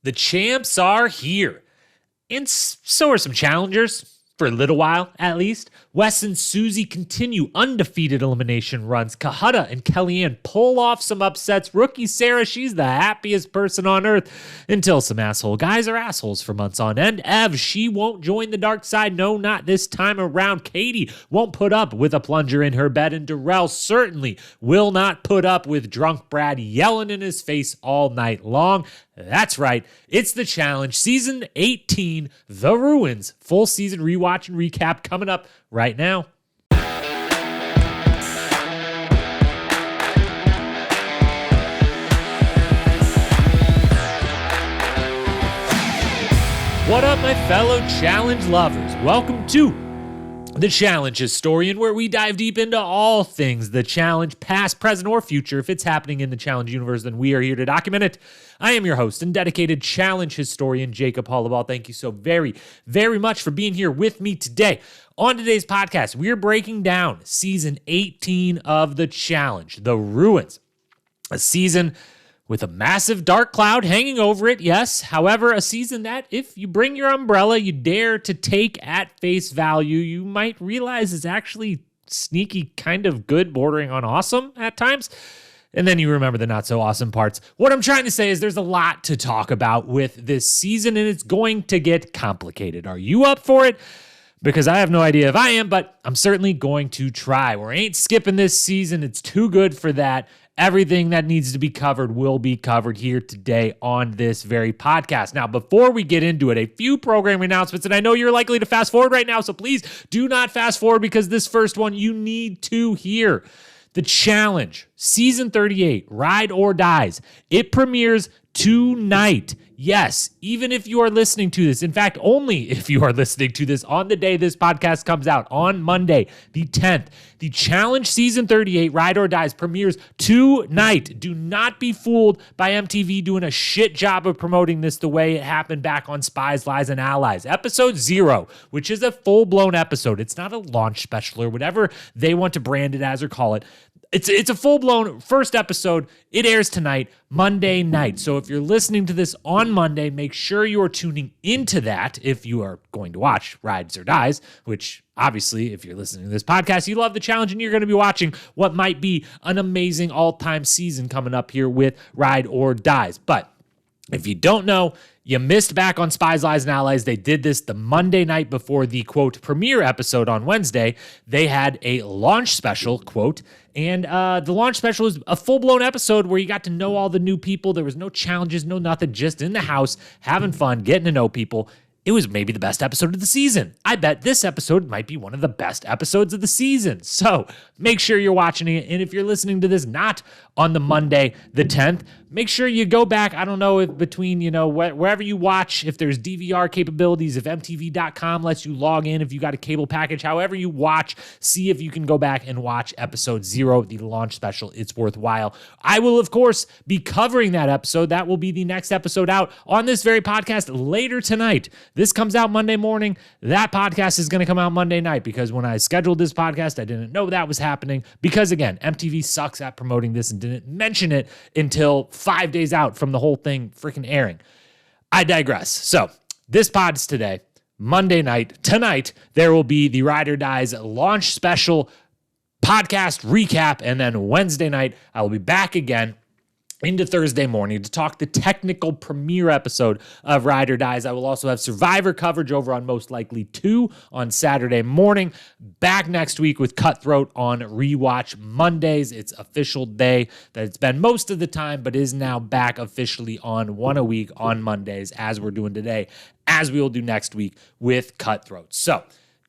The champs are here. And so are some challengers. For a little while, at least. Wes and Susie continue undefeated elimination runs. Kahutta and Kellyanne pull off some upsets. Rookie Sarah, she's the happiest person on earth. Until some asshole guys are assholes for months on end. Ev, she won't join the dark side. No, not this time around. Katie won't put up with a plunger in her bed. And Darrell certainly will not put up with drunk Brad yelling in his face all night long. That's right. It's the challenge. Season 18, The Ruins. Full season rewatch and recap coming up right now. What up, my fellow challenge lovers? Welcome to The Challenge Historian, where we dive deep into all things the challenge, past, present, or future. If it's happening in the challenge universe, then we are here to document it. I am your host and dedicated challenge historian, Jacob Hollaball. Thank you so very, very much for being here with me today. On today's podcast, we're breaking down season 18 of The Challenge, The Ruins. A season with a massive dark cloud hanging over it, yes. However, a season that, if you bring your umbrella, you dare to take at face value, you might realize is actually sneaky, kind of good, bordering on awesome at times. And then you remember the not so awesome parts. What I'm trying to say is there's a lot to talk about with this season, and it's going to get complicated. Are you up for it? Because I have no idea if I am, but I'm certainly going to try. We ain't skipping this season. It's too good for that. Everything that needs to be covered will be covered here today on this very podcast. Now, before we get into it, a few programming announcements, and I know you're likely to fast forward right now, so please do not fast forward because this first one you need to hear. The Challenge, Season 38, Ride or Dies. It premieres tonight. Yes, even if you are listening to this, in fact, only if you are listening to this on the day this podcast comes out, on Monday, the 10th, the Challenge Season 38, Ride or Dies, premieres tonight. Do not be fooled by MTV doing a shit job of promoting this the way it happened back on Spies, Lies, and Allies. Episode 0, which is a full-blown episode. It's not a launch special or whatever they want to brand it as or call it. It's a full-blown first episode. It airs tonight, Monday night. So if you're listening to this on Monday, make sure you are tuning into that if you are going to watch Rides or Dies, which obviously, if you're listening to this podcast, you love the challenge and you're going to be watching what might be an amazing all-time season coming up here with Ride or Dies. But if you don't know, you missed back on Spies, Lies, and Allies. They did this the Monday night before the, quote, premiere episode on Wednesday. They had a launch special, quote, and the launch special was a full-blown episode where you got to know all the new people. There was no challenges, no nothing, just in the house, having fun, getting to know people. It was maybe the best episode of the season. I bet this episode might be one of the best episodes of the season. So make sure you're watching it. And if you're listening to this not on the Monday, the 10th, make sure you go back. I don't know if between, wherever you watch, if there's DVR capabilities, if MTV.com lets you log in, if you got a cable package, however you watch, see if you can go back and watch episode 0, the launch special. It's worthwhile. I will, of course, be covering that episode. That will be the next episode out on this very podcast later tonight. This comes out Monday morning. That podcast is going to come out Monday night because when I scheduled this podcast, I didn't know that was happening because, again, MTV sucks at promoting this and didn't mention it until 5 days out from the whole thing freaking airing. I digress. So this pod's today, Monday night. Tonight, there will be the Ride or Dies launch special podcast recap. And then Wednesday night, I will be back again into Thursday morning to talk the technical premiere episode of Ride or Dies. I will also have Survivor coverage over on Most Likely 2 on Saturday morning. Back next week with Cutthroat on Rewatch Mondays. It's official day that it's been most of the time, but is now back officially on one a week on Mondays, as we're doing today, as we will do next week with Cutthroat. So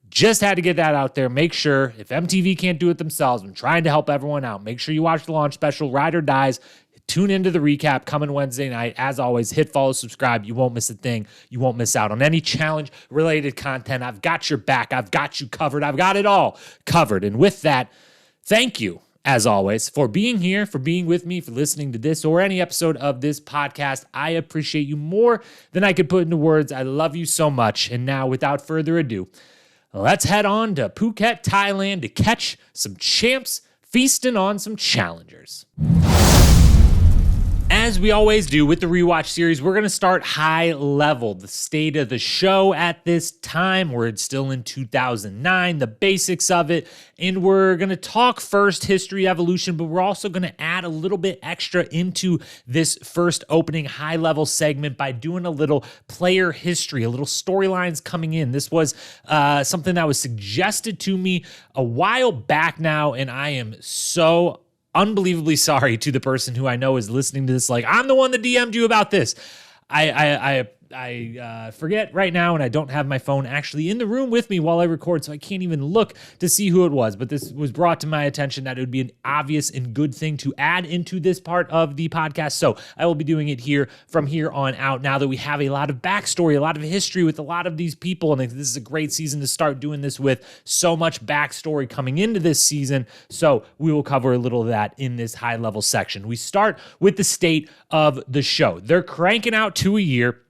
just had to get that out there. Make sure, if MTV can't do it themselves, I'm trying to help everyone out. Make sure you watch the launch special, Ride or Dies. Tune into the recap coming Wednesday night. As always, hit follow, subscribe. You won't miss a thing. You won't miss out on any challenge-related content. I've got your back. I've got you covered. I've got it all covered. And with that, thank you, as always, for being here, for being with me, for listening to this or any episode of this podcast. I appreciate you more than I could put into words. I love you so much. And now, without further ado, let's head on to Phuket, Thailand to catch some champs feasting on some challengers. As we always do with the Rewatch series, we're going to start high level, the state of the show at this time. We're still in 2009, the basics of it, and we're going to talk first history evolution, but we're also going to add a little bit extra into this first opening high level segment by doing a little player history, a little storylines coming in. This was something that was suggested to me a while back now, and I am so unbelievably sorry to the person who I know is listening to this. Like, I'm the one that DM'd you about this. I forget right now, and I don't have my phone actually in the room with me while I record, so I can't even look to see who it was. But this was brought to my attention that it would be an obvious and good thing to add into this part of the podcast. So I will be doing it here from here on out now that we have a lot of backstory, a lot of history with a lot of these people. And this is a great season to start doing this with so much backstory coming into this season. So we will cover a little of that in this high level section. We start with the state of the show. They're cranking out 2 a year.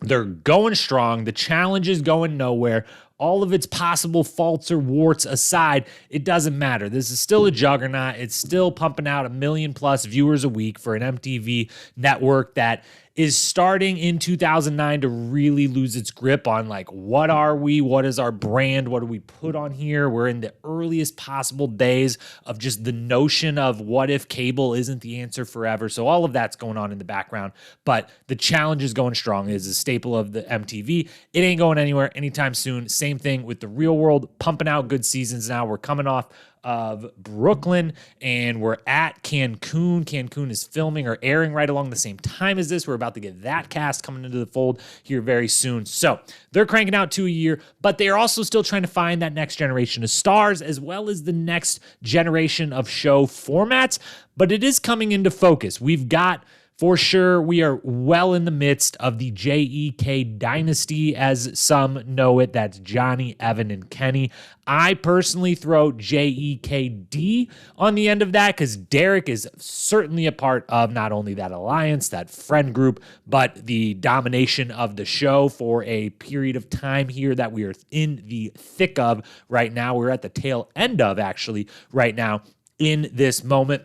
They're going strong. The challenge is going nowhere. All of its possible faults or warts aside, it doesn't matter. This is still a juggernaut. It's still pumping out 1 million+ viewers a week for an MTV network that is starting in 2009 to really lose its grip on, like, what are we? What is our brand? What do we put on here? We're in the earliest possible days of just the notion of what if cable isn't the answer forever. So all of that's going on in the background, but the challenge is going strong. It is a staple of the MTV. It ain't going anywhere anytime soon. Same thing with the Real World, pumping out good seasons now. We're coming off of Brooklyn, and we're at Cancun. Cancun is filming or airing right along the same time as this. We're about to get that cast coming into the fold here very soon. So they're cranking out 2 a year, but they are also still trying to find that next generation of stars as well as the next generation of show formats. But it is coming into focus. We've got, for sure, we are well in the midst of the JEK dynasty, as some know it. That's Johnny, Evan, and Kenny. I personally throw JEKD on the end of that because Derek is certainly a part of not only that alliance, that friend group, but the domination of the show for a period of time here that we are in the thick of right now. We're at the tail end of, actually, right now in this moment.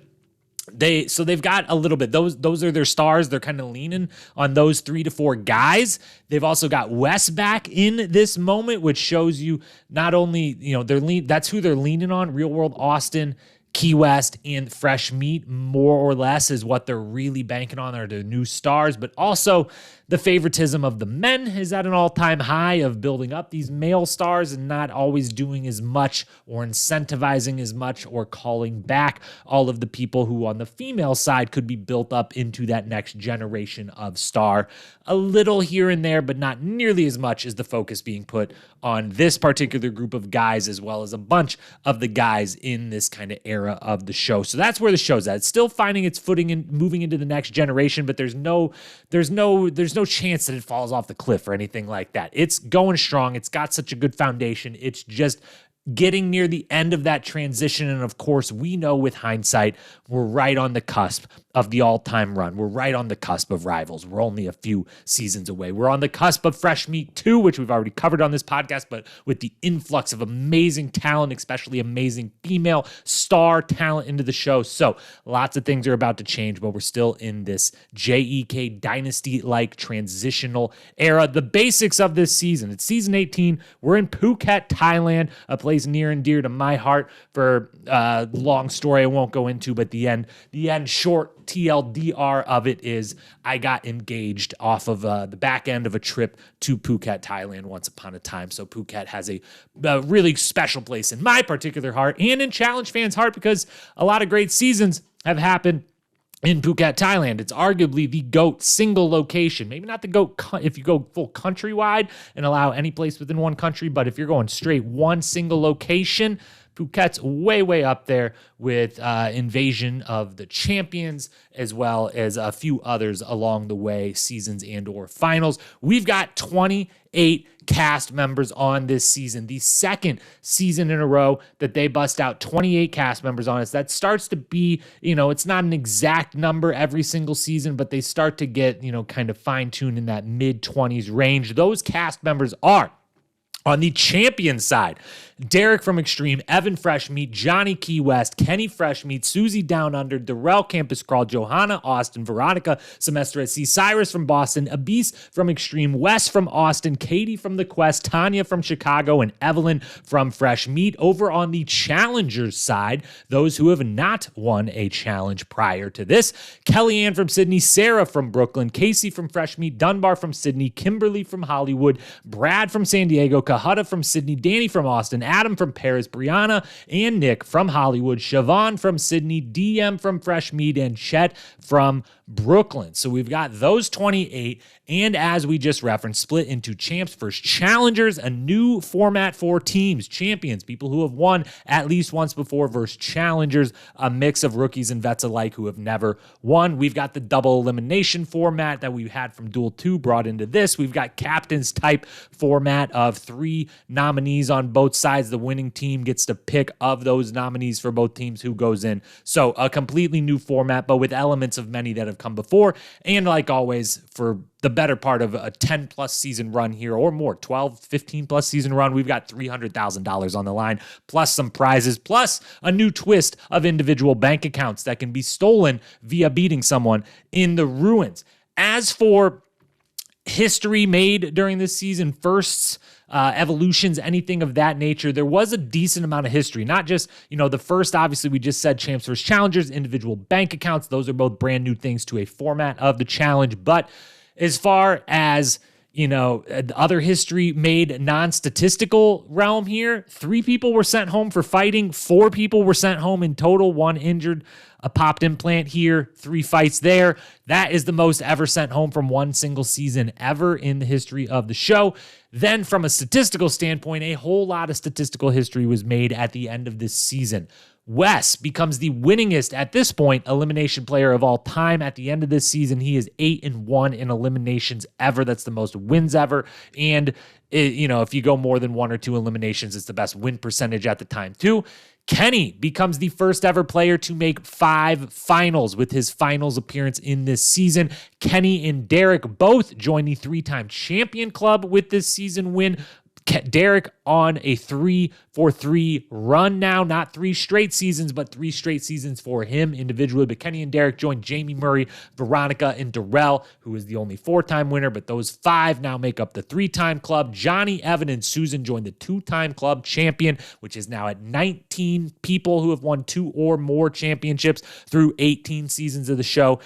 They've got a little bit. Those are their stars. They're kind of leaning on those 3 to 4 guys. They've also got Wes back in this moment, which shows you not only, that's who they're leaning on. Real World Austin, Key West, and Fresh Meat, more or less, is what they're really banking on, are their new stars. But also the favoritism of the men is at an all-time high of building up these male stars and not always doing as much or incentivizing as much or calling back all of the people who on the female side could be built up into that next generation of star. A little here and there, but not nearly as much as the focus being put on this particular group of guys, as well as a bunch of the guys in this kind of era of the show. So that's where the show's at. It's still finding its footing and moving into the next generation, but there's no chance that it falls off the cliff or anything like that. It's going strong. It's got such a good foundation. It's just getting near the end of that transition. And of course, we know with hindsight, we're right on the cusp of the all-time run. We're right on the cusp of Rivals. We're only a few seasons away. We're on the cusp of Fresh Meat 2, which we've already covered on this podcast, but with the influx of amazing talent, especially amazing female star talent into the show. So lots of things are about to change, but we're still in this JEK dynasty-like transitional era. The basics of this season, it's season 18. We're in Phuket, Thailand, a place near and dear to my heart for a long story I won't go into, but the end short TLDR of it is I got engaged off of the back end of a trip to Phuket, Thailand once upon a time. So Phuket has a really special place in my particular heart and in Challenge fans' heart because a lot of great seasons have happened in Phuket, Thailand. It's arguably the GOAT single location. Maybe not the GOAT if you go full countrywide and allow any place within one country, but if you're going straight one single location, Phuket's way, way up there with Invasion of the Champions, as well as a few others along the way, seasons and or finals. We've got 28 cast members on this season, the second season in a row that they bust out 28 cast members on us. That starts to be, it's not an exact number every single season, but they start to get, kind of fine-tuned in that mid-20s range. Those cast members are On the champion side, Derek from Extreme, Evan Fresh Meat, Johnny Key West, Kenny Fresh Meat, Susie Down Under, Darrell Campus Crawl, Johanna Austin, Veronica Semester at Sea, Cyrus from Boston, Abis from Extreme, Wes from Austin, Katie from The Quest, Tanya from Chicago, and Evelyn from Fresh Meat. Over on the challengers side, those who have not won a challenge prior to this, Kellyanne from Sydney, Sarah from Brooklyn, Casey from Fresh Meat, Dunbar from Sydney, Kimberly from Hollywood, Brad from San Diego, Kahutta from Sydney, Danny from Austin, Adam from Paris, Brianna and Nick from Hollywood, Siobhan from Sydney, DM from Fresh Meat, and Chet from Brooklyn. So we've got those 28, and as we just referenced, split into champs versus challengers, a new format for teams, champions, people who have won at least once before versus challengers, a mix of rookies and vets alike who have never won. We've got the double elimination format that we had from Duel 2 brought into this. We've got captains type format of 3 nominees on both sides. The winning team gets to pick of those nominees for both teams who goes in. So a completely new format, but with elements of many that have come before. And like always, for the better part of a 10 plus season run here or more, 12, 15 plus season run, we've got $300,000 on the line, plus some prizes, plus a new twist of individual bank accounts that can be stolen via beating someone in the ruins. As for history made during this season, firsts, evolutions, anything of that nature, there was a decent amount of history. Not just, the first, obviously, we just said champs versus challengers, individual bank accounts. Those are both brand new things to a format of the challenge. But as far as, other history made non-statistical realm here, 3 people were sent home for fighting, 4 people were sent home in total, 1 injured, a popped implant here, 3 fights there. That is the most ever sent home from one single season ever in the history of the show. Then from a statistical standpoint, a whole lot of statistical history was made at the end of this season. Wes becomes the winningest at this point elimination player of all time. At the end of this season, he is 8-1 in eliminations ever. That's the most wins ever. And if you go more than 1 or 2 eliminations, it's the best win percentage at the time too. Kenny becomes the first ever player to make 5 finals with his finals appearance in this season. Kenny and Derek both join the 3-time champion club with this season win. Derek on a 3-for-3 run now, not 3 straight seasons, but 3 straight seasons for him individually. But Kenny and Derek join Jamie Murray, Veronica, and Darrell, who is the only 4-time winner. But those 5 now make up the 3-time club. Johnny, Evan, and Susan join the 2-time club champion, which is now at 19 people who have won 2 or more championships through 18 seasons of the show.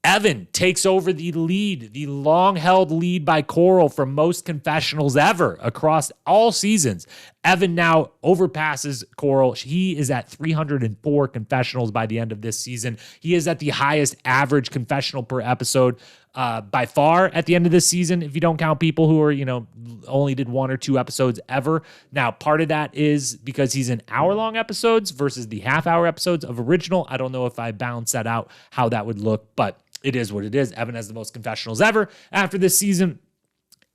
Evan takes over the lead, the long-held lead by Coral for most confessionals ever across all seasons. Evan now overpasses Coral. He is at 304 confessionals by the end of this season. He is at the highest average confessional per episode by far at the end of this season, if you don't count people who are, only did 1 or 2 episodes ever. Now, part of that is because he's in hour-long episodes versus the half-hour episodes of original. I don't know if I balance that out, how that would look, but it is what it is. Evan has the most confessionals ever after this season.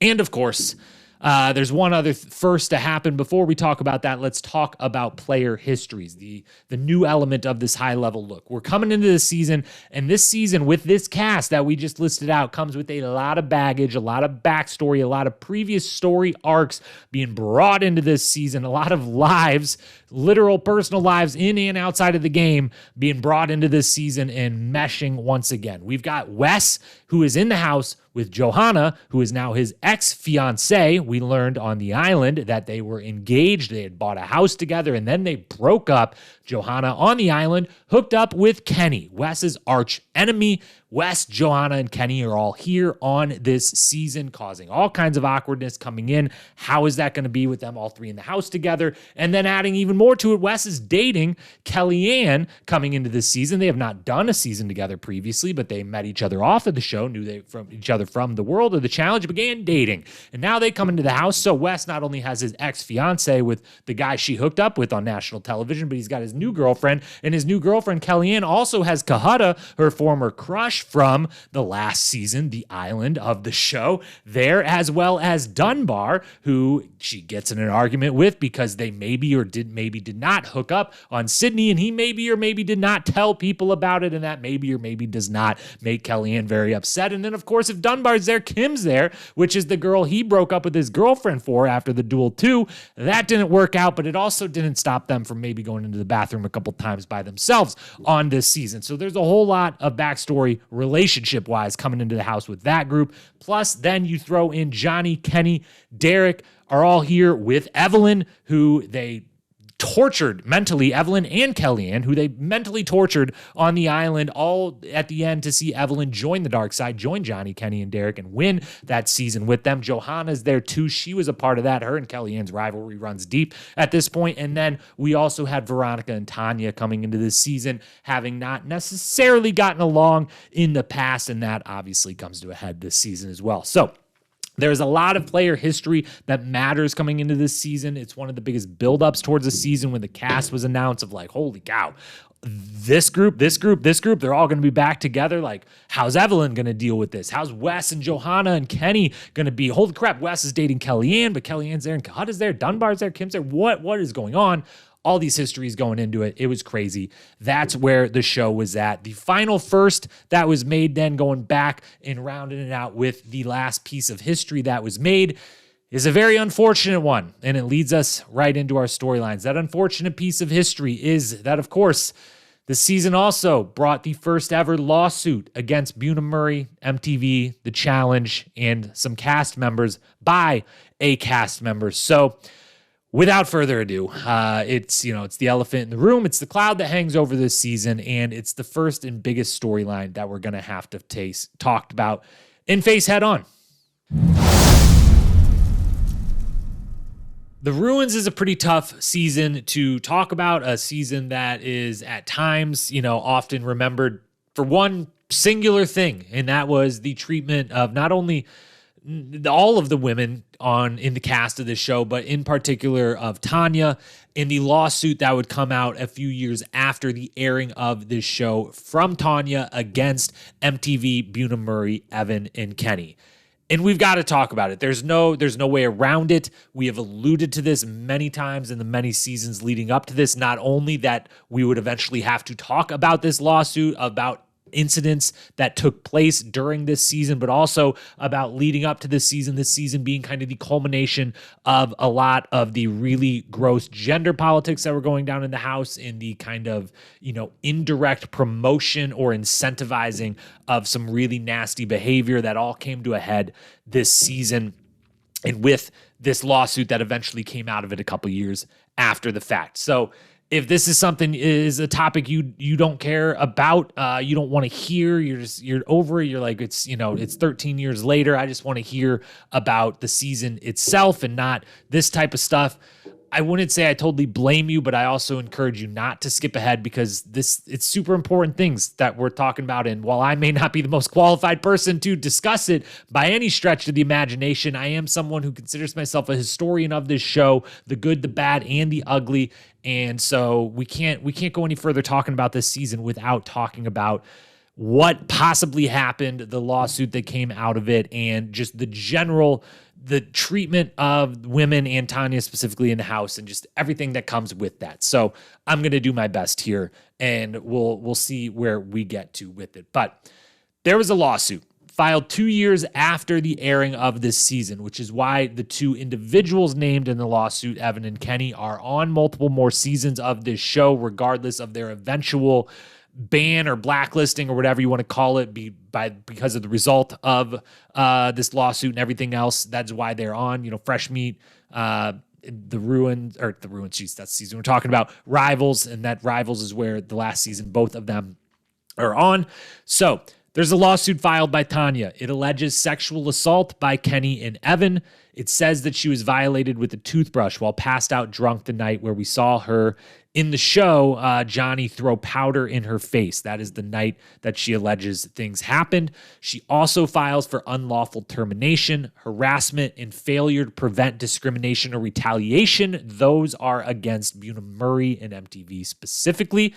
And of course, there's one other first to happen. Before we talk about that, let's talk about player histories, the new element of this high-level look. We're coming into this season, and this season with this cast that we just listed out comes with a lot of baggage, a lot of backstory, a lot of previous story arcs being brought into this season, a lot of lives, literal personal lives in and outside of the game being brought into this season and meshing once again. We've got Wes, who is in the house with Johanna, who is now his ex-fiancée. We learned on the island that they were engaged. They had bought a house together, and then they broke up. Johanna on the island hooked up with Kenny, Wes's arch enemy. Wes, Johanna, and Kenny are all here on this season, causing all kinds of awkwardness coming in. How is that going to be with them all 3 in the house together? And then adding even more to it, Wes is dating Kellyanne coming into this season. They have not done a season together previously, but they met each other off of the show, knew they from each other from the world of the challenge, began dating. And now they come into the house. So Wes not only has his ex-fiance with the guy she hooked up with on national television, but he's got his new girlfriend, and his new girlfriend, Kellyanne, also has Kahutta, her former crush. Rewatch from the last season, the island of the show there, as well as Dunbar, who she gets in an argument with because they maybe did not hook up on Sydney, and he maybe or maybe did not tell people about it, and that maybe or maybe does not make Kellyanne very upset. And then, of course, if Dunbar's there, Kim's there, which is the girl he broke up with his girlfriend for after the duel 2. That didn't work out, but it also didn't stop them from maybe going into the bathroom a couple times by themselves on this season. So there's a whole lot of backstory relationship-wise coming into the house with that group. Plus, then you throw in Johnny, Kenny, Derek are all here with Evelyn, who they tortured mentally, Evelyn and Kellyanne, who they mentally tortured on the island, all at the end to see Evelyn join the dark side, join Johnny, Kenny, and Derek, and win that season with them. Johanna's there too. She was a part of that. Her and Kellyanne's rivalry runs deep at this point. And then we also had Veronica and Tanya coming into this season, having not necessarily gotten along in the past, and that obviously comes to a head this season as well. So there's a lot of player history that matters coming into this season. It's one of the biggest buildups towards the season when the cast was announced of like, holy cow, this group, they're all going to be back together. Like, how's Evelyn going to deal with this? How's Wes and Johanna and Kenny going to be? Holy crap, Wes is dating Kellyanne, but Kellyanne's there and Cut is there, Dunbar's there, Kim's there. What is going on? All these histories going into it. It was crazy. That's where the show was at. The final first that was made, then going back and rounding it out with the last piece of history that was made, is a very unfortunate one, and it leads us right into our storylines. That unfortunate piece of history is that, of course, the season also brought the first ever lawsuit against Bunim Murray, MTV, The Challenge, and some cast members by a cast member. So without further ado, it's the elephant in the room. It's the cloud that hangs over this season, and it's the first and biggest storyline that we're going to have to talked about and face head on. The Ruins is a pretty tough season to talk about, a season that is at times, often remembered for one singular thing, and that was the treatment of not only all of the women in the cast of this show, but in particular of Tanya, in the lawsuit that would come out a few years after the airing of this show from Tanya against MTV, Bunim Murray, Evan, and Kenny. And we've got to talk about it. There's no way around it. We have alluded to this many times in the many seasons leading up to this, not only that we would eventually have to talk about this lawsuit, about incidents that took place during this season, but also about leading up to this season being kind of the culmination of a lot of the really gross gender politics that were going down in the house, in the kind of, indirect promotion or incentivizing of some really nasty behavior that all came to a head this season. And with this lawsuit that eventually came out of it a couple years after the fact. So if this is a topic you don't care about, you don't want to hear, you're over it, you're like, it's 13 years later, I just want to hear about the season itself and not this type of stuff, I wouldn't say I totally blame you, but I also encourage you not to skip ahead, because it's super important things that we're talking about. And while I may not be the most qualified person to discuss it by any stretch of the imagination, I am someone who considers myself a historian of this show, the good, the bad, and the ugly. And so we can't go any further talking about this season without talking about what possibly happened, the lawsuit that came out of it, and just the treatment of women and Tanya specifically in the house, and just everything that comes with that. So I'm going to do my best here, and we'll see where we get to with it. But there was a lawsuit filed 2 years after the airing of this season, which is why the two individuals named in the lawsuit, Evan and Kenny, are on multiple more seasons of this show, regardless of their eventual ban or blacklisting or whatever you want to call it, because of the result of this lawsuit and everything else. That's why they're on, Fresh Meat, the Ruins, that's the season we're talking about, Rivals, and that Rivals is where the last season both of them are on. So there's a lawsuit filed by Tanya. It alleges sexual assault by Kenny and Evan. It says that she was violated with a toothbrush while passed out drunk the night where we saw her in the show, Johnny throw powder in her face. That is the night that she alleges things happened. She also files for unlawful termination, harassment, and failure to prevent discrimination or retaliation. Those are against Bunim Murray and MTV specifically.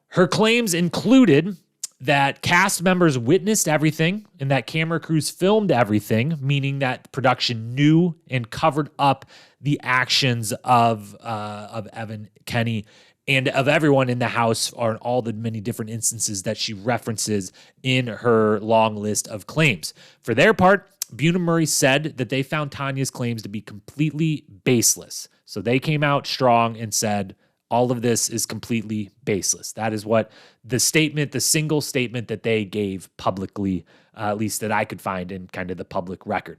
Her claims included that cast members witnessed everything and that camera crews filmed everything, meaning that production knew and covered up the actions of Evan, Kenny, and of everyone in the house, or in all the many different instances that she references in her long list of claims. For their part, Bunim Murray said that they found Tanya's claims to be completely baseless. So they came out strong and said, all of this is completely baseless. That is what the single statement that they gave publicly, at least that I could find in kind of the public record.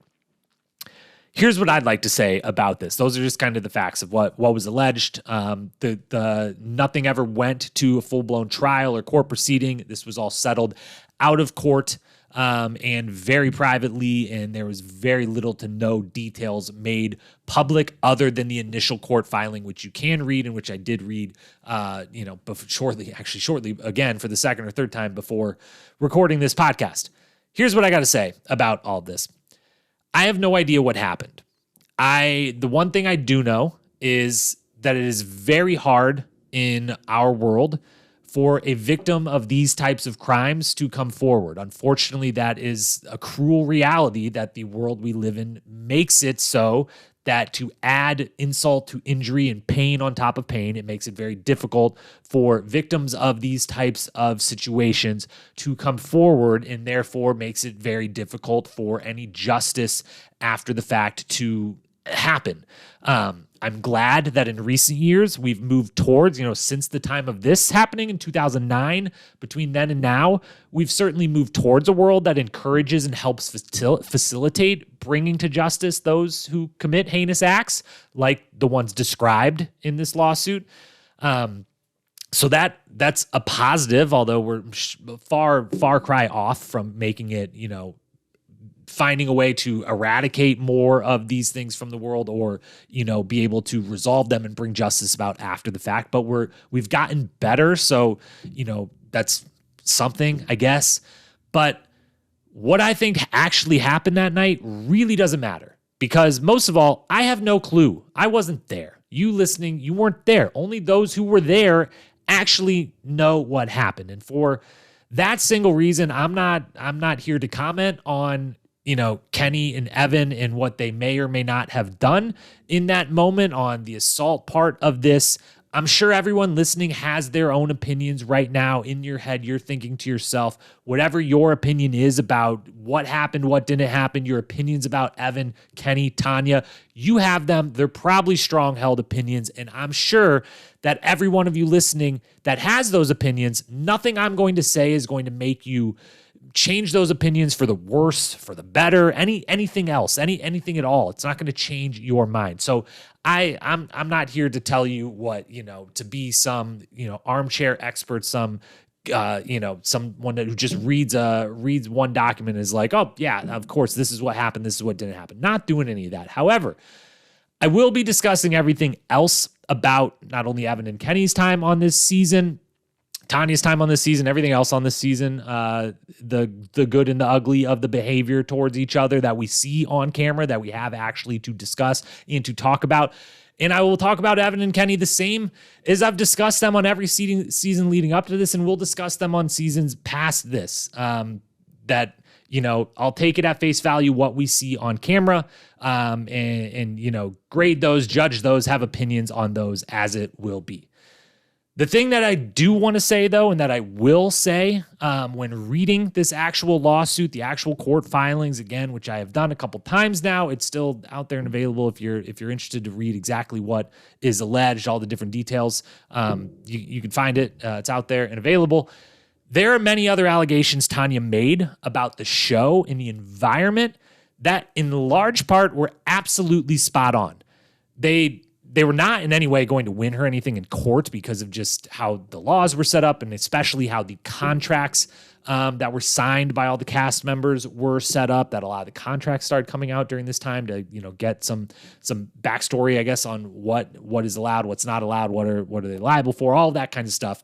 Here's what I'd like to say about this. Those are just kind of the facts of what was alleged. Nothing ever went to a full-blown trial or court proceeding. This was all settled out of court and very privately, and there was very little to no details made public other than the initial court filing, which you can read and which I did read, shortly again for the second or third time before recording this podcast. Here's what I got to say about all this. I have no idea what happened. The one thing I do know is that it is very hard in our world for a victim of these types of crimes to come forward. Unfortunately, that is a cruel reality that the world we live in makes it so that to add insult to injury and pain on top of pain, it makes it very difficult for victims of these types of situations to come forward, and therefore makes it very difficult for any justice after the fact to happen. I'm glad that in recent years we've moved towards, since the time of this happening in 2009, between then and now, we've certainly moved towards a world that encourages and helps facilitate bringing to justice those who commit heinous acts, like the ones described in this lawsuit. So that's a positive, although we're far cry off from making it, finding a way to eradicate more of these things from the world, or, be able to resolve them and bring justice about after the fact. But we've gotten better. So, that's something, I guess. But what I think actually happened that night really doesn't matter, because most of all, I have no clue. I wasn't there. You listening, you weren't there. Only those who were there actually know what happened. And for that single reason, I'm not here to comment on Kenny and Evan and what they may or may not have done in that moment on the assault part of this. I'm sure everyone listening has their own opinions right now. In your head, you're thinking to yourself, whatever your opinion is about what happened, what didn't happen, your opinions about Evan, Kenny, Tanya, you have them. They're probably strong-held opinions, and I'm sure that every one of you listening that has those opinions, nothing I'm going to say is going to make you change those opinions for the worse, for the better, anything else, anything at all. It's not going to change your mind. So I'm not here to tell you what, to be some, armchair expert, someone who just reads one document and is like, oh yeah, of course, this is what happened. This is what didn't happen. Not doing any of that. However, I will be discussing everything else about not only Evan and Kenny's time on this season, Tanya's time on this season, everything else on this season, the good and the ugly of the behavior towards each other that we see on camera, that we have actually to discuss and to talk about. And I will talk about Evan and Kenny the same as I've discussed them on every season leading up to this, and we'll discuss them on seasons past this. I'll take it at face value, what we see on camera, and grade those, judge those, have opinions on those as it will be. The thing that I do want to say, though, and that I will say when reading this actual lawsuit, the actual court filings, again, which I have done a couple times now, it's still out there and available if you're interested to read exactly what is alleged, all the different details. You can find it. It's out there and available. There are many other allegations Tanya made about the show and the environment that, in large part, were absolutely spot on. They were not in any way going to win her anything in court because of just how the laws were set up, and especially how the contracts that were signed by all the cast members were set up, that a lot of the contracts started coming out during this time to, get some backstory, I guess, on what is allowed, what's not allowed, what are they liable for, all that kind of stuff.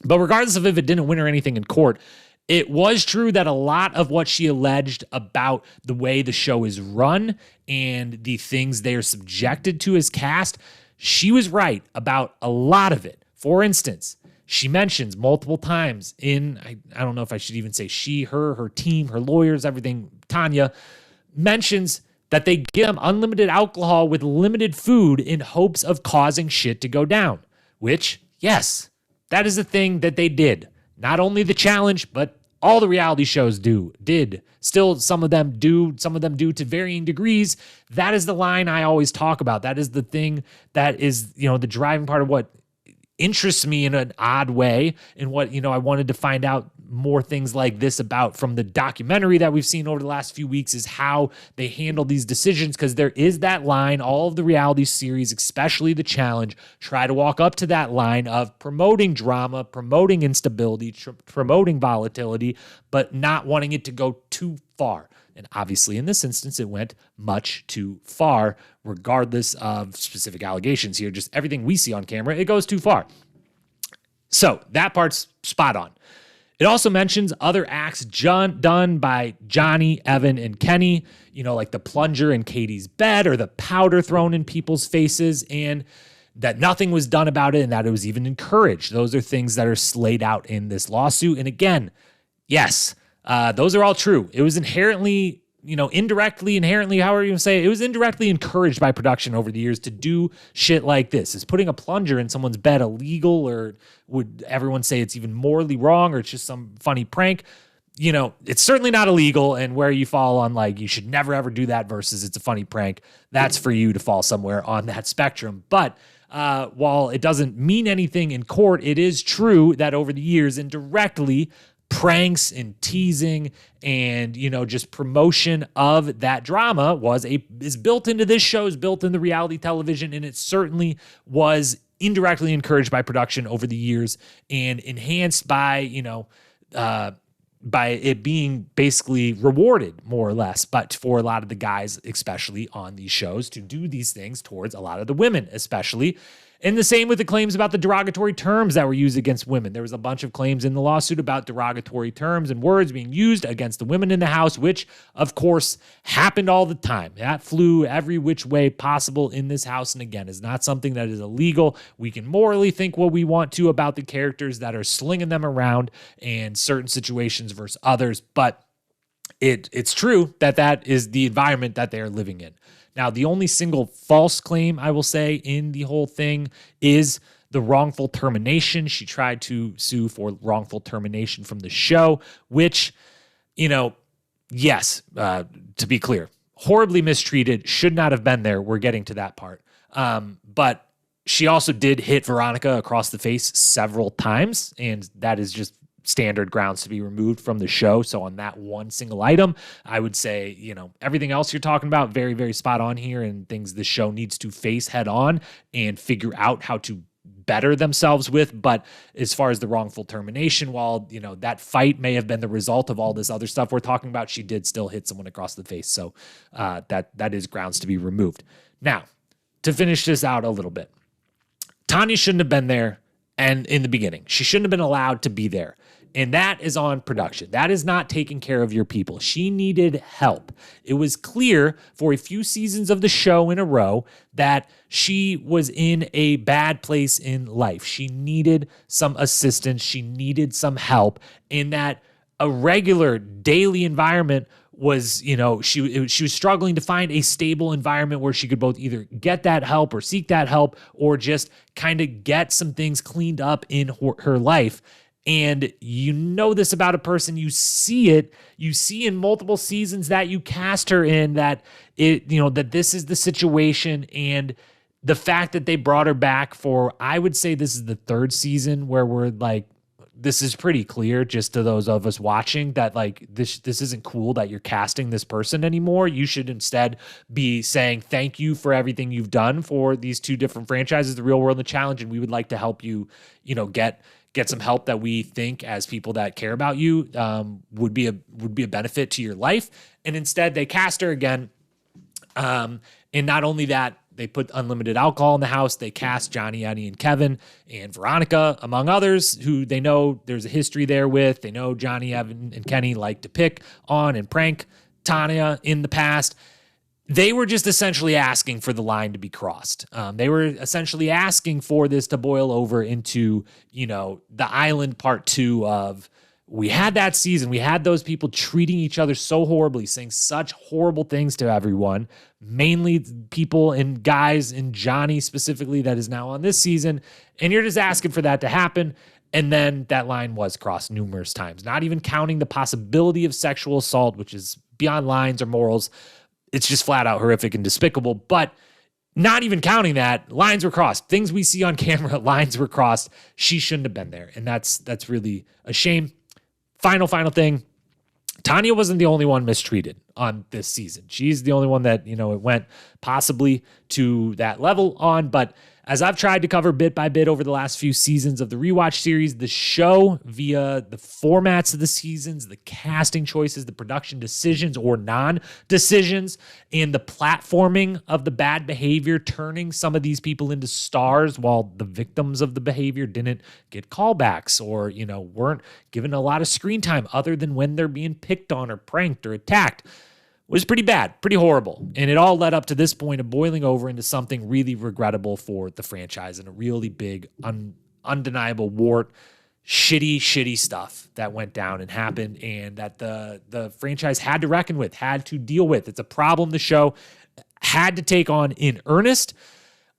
But regardless of if it didn't win her anything in court, it was true that a lot of what she alleged about the way the show is run and the things they are subjected to as cast, she was right about a lot of it. For instance, she mentions multiple times I don't know if I should even say she, her team, her lawyers, everything. Tanya mentions that they give them unlimited alcohol with limited food in hopes of causing shit to go down, which, yes, that is a thing that they did. Not only the challenge, but all the reality shows did. Still, some of them do to varying degrees. That is the line I always talk about. That is the thing that is, the driving part of what interests me in an odd way, and what, I wanted to find out more things like this about from the documentary that we've seen over the last few weeks, is how they handle these decisions, because there is that line. All of the reality series, especially the challenge, try to walk up to that line of promoting drama, promoting instability, promoting volatility, but not wanting it to go too far. And obviously, in this instance, it went much too far, regardless of specific allegations here. Just everything we see on camera, it goes too far. So that part's spot on. It also mentions other acts done by Johnny, Evan, and Kenny, like the plunger in Katie's bed or the powder thrown in people's faces, and that nothing was done about it and that it was even encouraged. Those are things that are slayed out in this lawsuit. And again, yes, those are all true. It was inherently, inherently, however you say it was indirectly encouraged by production over the years to do shit like this. Is putting a plunger in someone's bed illegal, or would everyone say it's even morally wrong, or it's just some funny prank? It's certainly not illegal, and where you fall on you should never ever do that versus it's a funny prank, that's for you to fall somewhere on that spectrum. But while it doesn't mean anything in court, it is true that over the years, indirectly, pranks and teasing and, just promotion of that drama is built into this show, is built into reality television, and it certainly was indirectly encouraged by production over the years and enhanced by it being basically rewarded, more or less, but for a lot of the guys, especially on these shows, to do these things towards a lot of the women, especially. And the same with the claims about the derogatory terms that were used against women. There was a bunch of claims in the lawsuit about derogatory terms and words being used against the women in the house, which, of course, happened all the time. That flew every which way possible in this house. And again, is not something that is illegal. We can morally think what we want to about the characters that are slinging them around and certain situations versus others. But it's true that is the environment that they're living in. Now, the only single false claim I will say in the whole thing is the wrongful termination. She tried to sue for wrongful termination from the show, which, yes, to be clear, horribly mistreated, should not have been there. We're getting to that part. But she also did hit Veronica across the face several times, and that is just standard grounds to be removed from the show. So on that one single item, I would say, everything else you're talking about, very, very spot on here, and things the show needs to face head on and figure out how to better themselves with. But as far as the wrongful termination, while, that fight may have been the result of all this other stuff we're talking about, she did still hit someone across the face. So that is grounds to be removed. Now, to finish this out a little bit, Tanya shouldn't have been there. And in the beginning, she shouldn't have been allowed to be there. And that is on production. That is not taking care of your people. She needed help. It was clear for a few seasons of the show in a row that she was in a bad place in life. She needed some assistance. She needed some help. And that a regular daily environment was, she was struggling to find a stable environment where she could both either get that help or seek that help, or just kind of get some things cleaned up in her life. And this about a person, you see in multiple seasons that you cast her in, that that this is the situation. And the fact that they brought her back for, I would say this is the third season, where we're like, this is pretty clear just to those of us watching that this isn't cool that you're casting this person anymore. You should instead be saying thank you for everything you've done for these two different franchises, the Real World and the Challenge, and we would like to help you, get some help that we think, as people that care about you, would be a benefit to your life. And instead they cast her again. And not only that, they put unlimited alcohol in the house. They cast Johnny, Eddie, and Kevin and Veronica, among others, who they know there's a history there with. They know Johnny, Evan, and Kenny like to pick on and prank Tanya in the past. they were just essentially asking for the line to be crossed. They were essentially asking for this to boil over into, the island part 2 of, we had that season. We had those people treating each other so horribly, saying such horrible things to everyone, mainly people and guys and Johnny specifically that is now on this season. And you're just asking for that to happen. And then that line was crossed numerous times, not even counting the possibility of sexual assault, which is beyond lines or morals. It's just flat out horrific and despicable. But not even counting that, lines were crossed. Things we see on camera, lines were crossed. She shouldn't have been there. And that's really a shame. Final thing. Tanya wasn't the only one mistreated on this season. She's the only one that, it went possibly to that level on. But as I've tried to cover bit by bit over the last few seasons of the Rewatch series, the show via the formats of the seasons, the casting choices, the production decisions or non-decisions, and the platforming of the bad behavior, turning some of these people into stars while the victims of the behavior didn't get callbacks or, weren't given a lot of screen time other than when they're being picked on or pranked or attacked, was pretty bad, pretty horrible. And it all led up to this point of boiling over into something really regrettable for the franchise and a really big, undeniable wart, shitty stuff that went down and happened and that the franchise had to reckon with, had to deal with. It's a problem the show had to take on in earnest.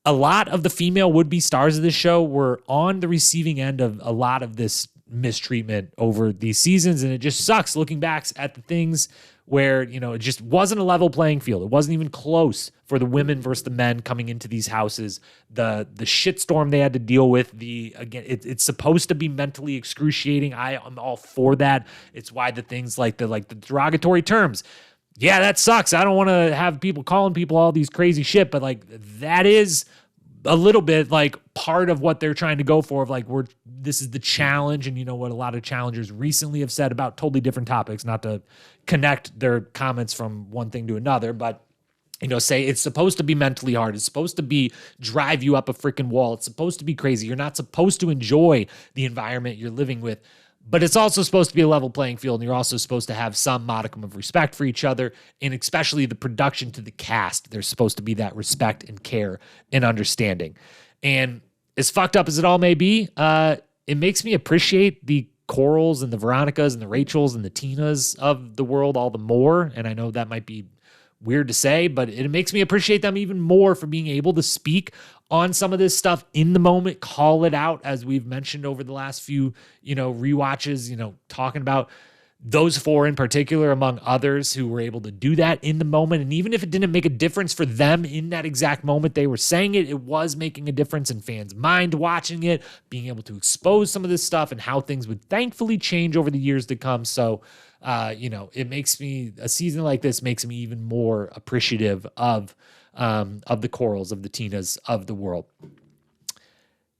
A lot of the female would-be stars of this show were on the receiving end of a lot of this mistreatment over these seasons, and it just sucks looking back at the things where, it just wasn't a level playing field. It wasn't even close for the women versus the men coming into these houses. The shitstorm they had to deal with, it's supposed to be mentally excruciating. I am all for that. It's why the things like the derogatory terms. Yeah, that sucks. I don't want to have people calling people all these crazy shit, but that is a little bit part of what they're trying to go for of this is the challenge. And what a lot of challengers recently have said about totally different topics, not to connect their comments from one thing to another, but say it's supposed to be mentally hard. It's supposed to be drive you up a freaking wall. It's supposed to be crazy. You're not supposed to enjoy the environment you're living with, but it's also supposed to be a level playing field. And you're also supposed to have some modicum of respect for each other. And especially the production to the cast, there's supposed to be that respect and care and understanding. And as fucked up as it all may be, it makes me appreciate the Corals and the Veronicas and the Rachels and the Tinas of the world all the more. And I know that might be weird to say, but it makes me appreciate them even more for being able to speak on some of this stuff in the moment, call it out, as we've mentioned over the last few, rewatches, talking about those four in particular, among others, who were able to do that in the moment. And even if it didn't make a difference for them in that exact moment they were saying it, it was making a difference in fans' mind watching it, being able to expose some of this stuff and how things would thankfully change over the years to come. So, it makes me, a season like this makes me even more appreciative of the Corals, of the Tinas of the world.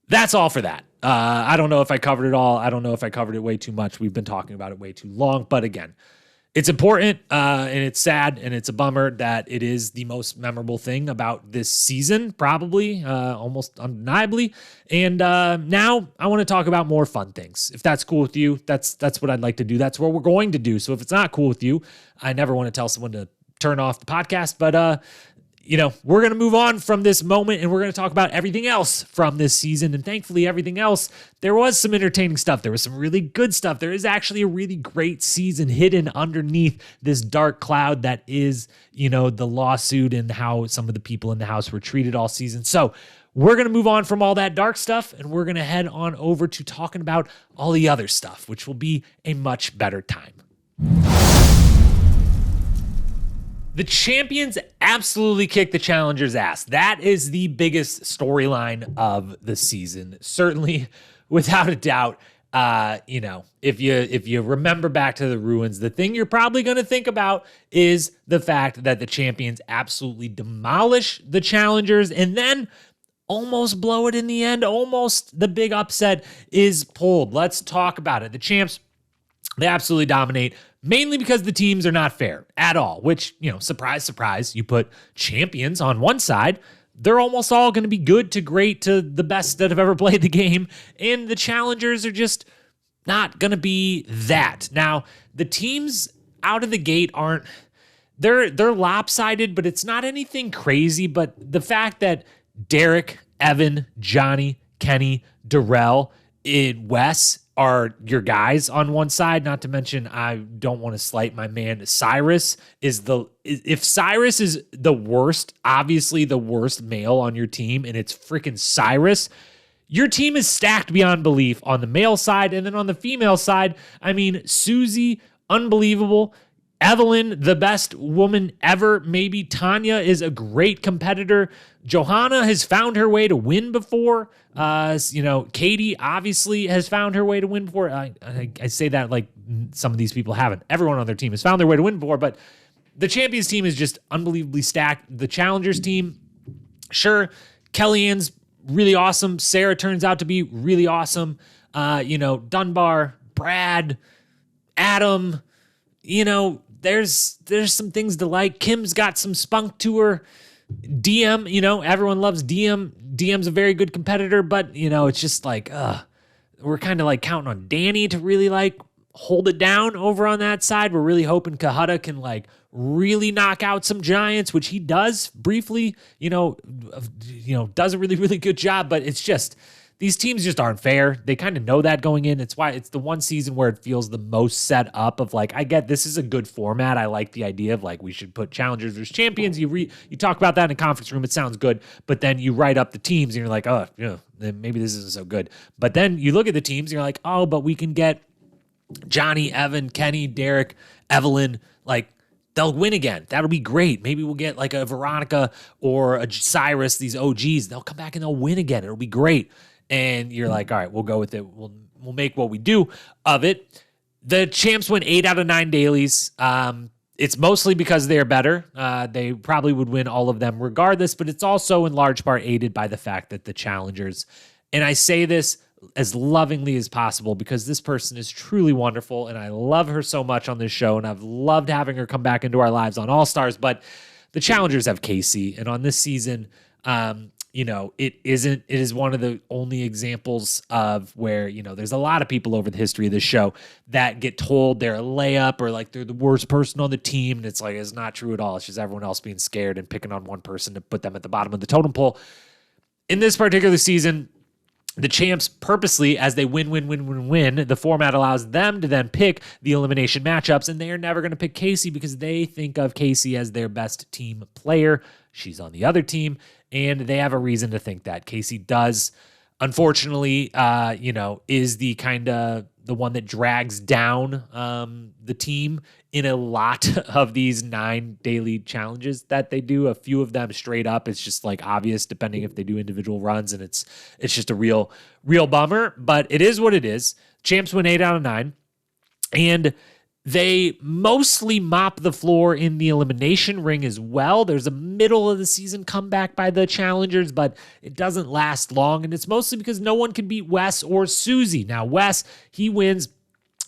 That's all for that. I don't know if I covered it all. I don't know if I covered it way too much. We've been talking about it way too long. But again, it's important and it's sad and it's a bummer that it is the most memorable thing about this season, probably, almost undeniably. And now I want to talk about more fun things. If that's cool with you, that's what I'd like to do. That's what we're going to do. So if it's not cool with you, I never want to tell someone to turn off the podcast. But we're going to move on from this moment and we're going to talk about everything else from this season. And thankfully, everything else, there was some entertaining stuff. There was some really good stuff. There is actually a really great season hidden underneath this dark cloud that is, the lawsuit and how some of the people in the house were treated all season. So we're going to move on from all that dark stuff and we're going to head on over to talking about all the other stuff, which will be a much better time. The champions absolutely kicked the challengers' ass. That is the biggest storyline of the season. Certainly, without a doubt, if you remember back to the ruins, the thing you're probably going to think about is the fact that the champions absolutely demolish the challengers and then almost blow it in the end. Almost the big upset is pulled. Let's talk about it. The champs, they absolutely dominate, mainly because the teams are not fair at all, which, surprise, surprise, you put champions on one side, they're almost all going to be good to great to the best that have ever played the game, and the challengers are just not going to be that. Now, the teams out of the gate they're lopsided, but it's not anything crazy. But the fact that Derek, Evan, Johnny, Kenny, Darrell, Wes are your guys on one side. Not to mention, I don't want to slight my man Cyrus. If Cyrus is the worst, obviously the worst male on your team, and it's freaking Cyrus, your team is stacked beyond belief on the male side. And then on the female side, I mean, Susie, unbelievable. Evelyn, the best woman ever. Maybe Tanya is a great competitor. Johanna has found her way to win before. Katie obviously has found her way to win before. I say that like some of these people haven't. Everyone on their team has found their way to win before, but the champions team is just unbelievably stacked. The challengers team, sure, Kellyanne's really awesome. Sarah turns out to be really awesome. Dunbar, Brad, Adam, there's some things to like. Kim's got some spunk to her. DM, everyone loves DM. DM's a very good competitor, but, it's just like, we're kind of like counting on Danny to really like hold it down over on that side. We're really hoping Kahutta can like really knock out some giants, which he does briefly, does a really, really good job, but it's just, these teams just aren't fair. They kind of know that going in. It's why it's the one season where it feels the most set up of like, I get this is a good format. I like the idea of like, we should put challengers versus champions. You talk about that in a conference room. It sounds good, but then you write up the teams and you're like, oh, yeah, maybe this isn't so good. But then you look at the teams and you're like, oh, but we can get Johnny, Evan, Kenny, Derek, Evelyn, like, they'll win again. That'll be great. Maybe we'll get like a Veronica or a Cyrus, these OGs. They'll come back and they'll win again. It'll be great. And you're like, all right, we'll go with it. We'll make what we do of it. The champs win 8 out of 9 dailies. It's mostly because they're better. They probably would win all of them regardless, but it's also in large part aided by the fact that the challengers, and I say this as lovingly as possible because this person is truly wonderful and I love her so much on this show and I've loved having her come back into our lives on All Stars, but the challengers have Casey, and on this season, it is one of the only examples of where, there's a lot of people over the history of this show that get told they're a layup or like they're the worst person on the team. And it's like, it's not true at all. It's just everyone else being scared and picking on one person to put them at the bottom of the totem pole. In this particular season, the champs purposely, as they win, the format allows them to then pick the elimination matchups, and they are never going to pick Casey because they think of Casey as their best team player. She's on the other team, and they have a reason to think that. Casey does, unfortunately, is the kind of the one that drags down the team in a lot of these 9 daily challenges that they do. A few of them straight up, it's just like obvious depending if they do individual runs, and it's just a real bummer, but it is what it is. Champs win 8 out of 9, and they mostly mop the floor in the elimination ring as well. There's a middle of the season comeback by the challengers, but it doesn't last long, and it's mostly because no one can beat Wes or Susie. Now, Wes, he wins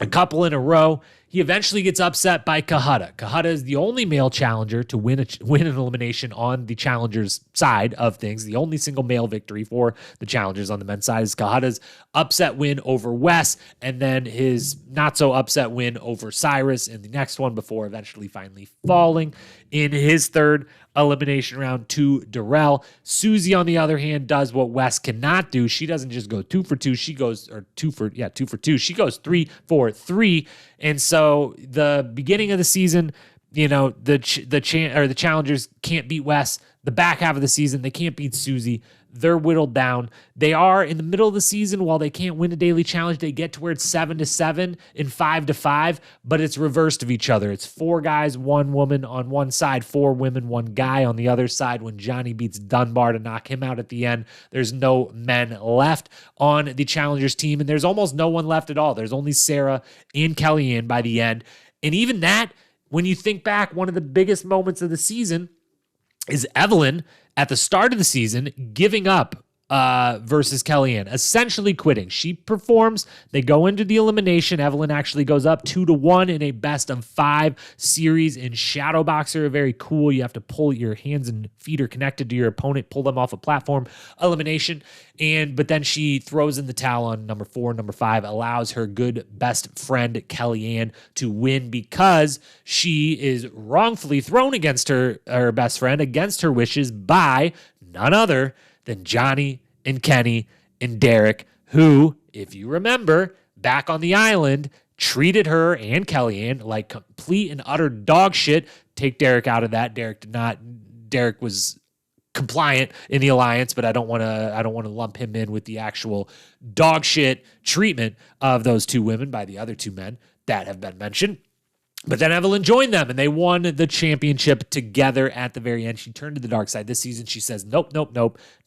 a couple in a row. He eventually gets upset by Kahutta. Kahutta is the only male challenger to win an elimination on the challengers' side of things. The only single male victory for the challengers on the men's side is Kahutta's upset win over Wes, and then his not-so-upset win over Cyrus in the next one before eventually finally falling in his third elimination round to Darrell. Susie, on the other hand, does what Wes cannot do. She doesn't just go 2 for 2. She goes 2 for 2. She goes 3 for 3. And so the beginning of the season, the challengers can't beat Wes. The back half of the season, they can't beat Susie. They're whittled down. They are in the middle of the season. While they can't win a daily challenge, they get to where it's 7-7 and 5-5, but it's reversed of each other. It's 4 guys, 1 woman on one side, 4 women, 1 guy on the other side. When Johnny beats Dunbar to knock him out at the end, there's no men left on the challengers team, and there's almost no one left at all. There's only Sarah and Kellyanne by the end. And even that, when you think back, one of the biggest moments of the season is Evelyn at the start of the season giving up versus Kellyanne, essentially quitting. She performs. They go into the elimination. Evelyn actually goes up 2-1 in a best of 5 series in Shadow Boxer. Very cool. You have to pull your hands and feet are connected to your opponent, pull them off a platform. Elimination. But then she throws in the towel on number 4, number 5, allows her good best friend Kellyanne to win because she is wrongfully thrown against her best friend, against her wishes, by none other than Johnny and Kenny and Derek, who, if you remember, back on the island, treated her and Kellyanne like complete and utter dog shit. Take Derek out of that. Derek did not. Derek was compliant in the alliance, but I don't want to lump him in with the actual dog shit treatment of those 2 women by the other 2 men that have been mentioned. But then Evelyn joined them, and they won the championship together at the very end. She turned to the dark side this season. She says, nope,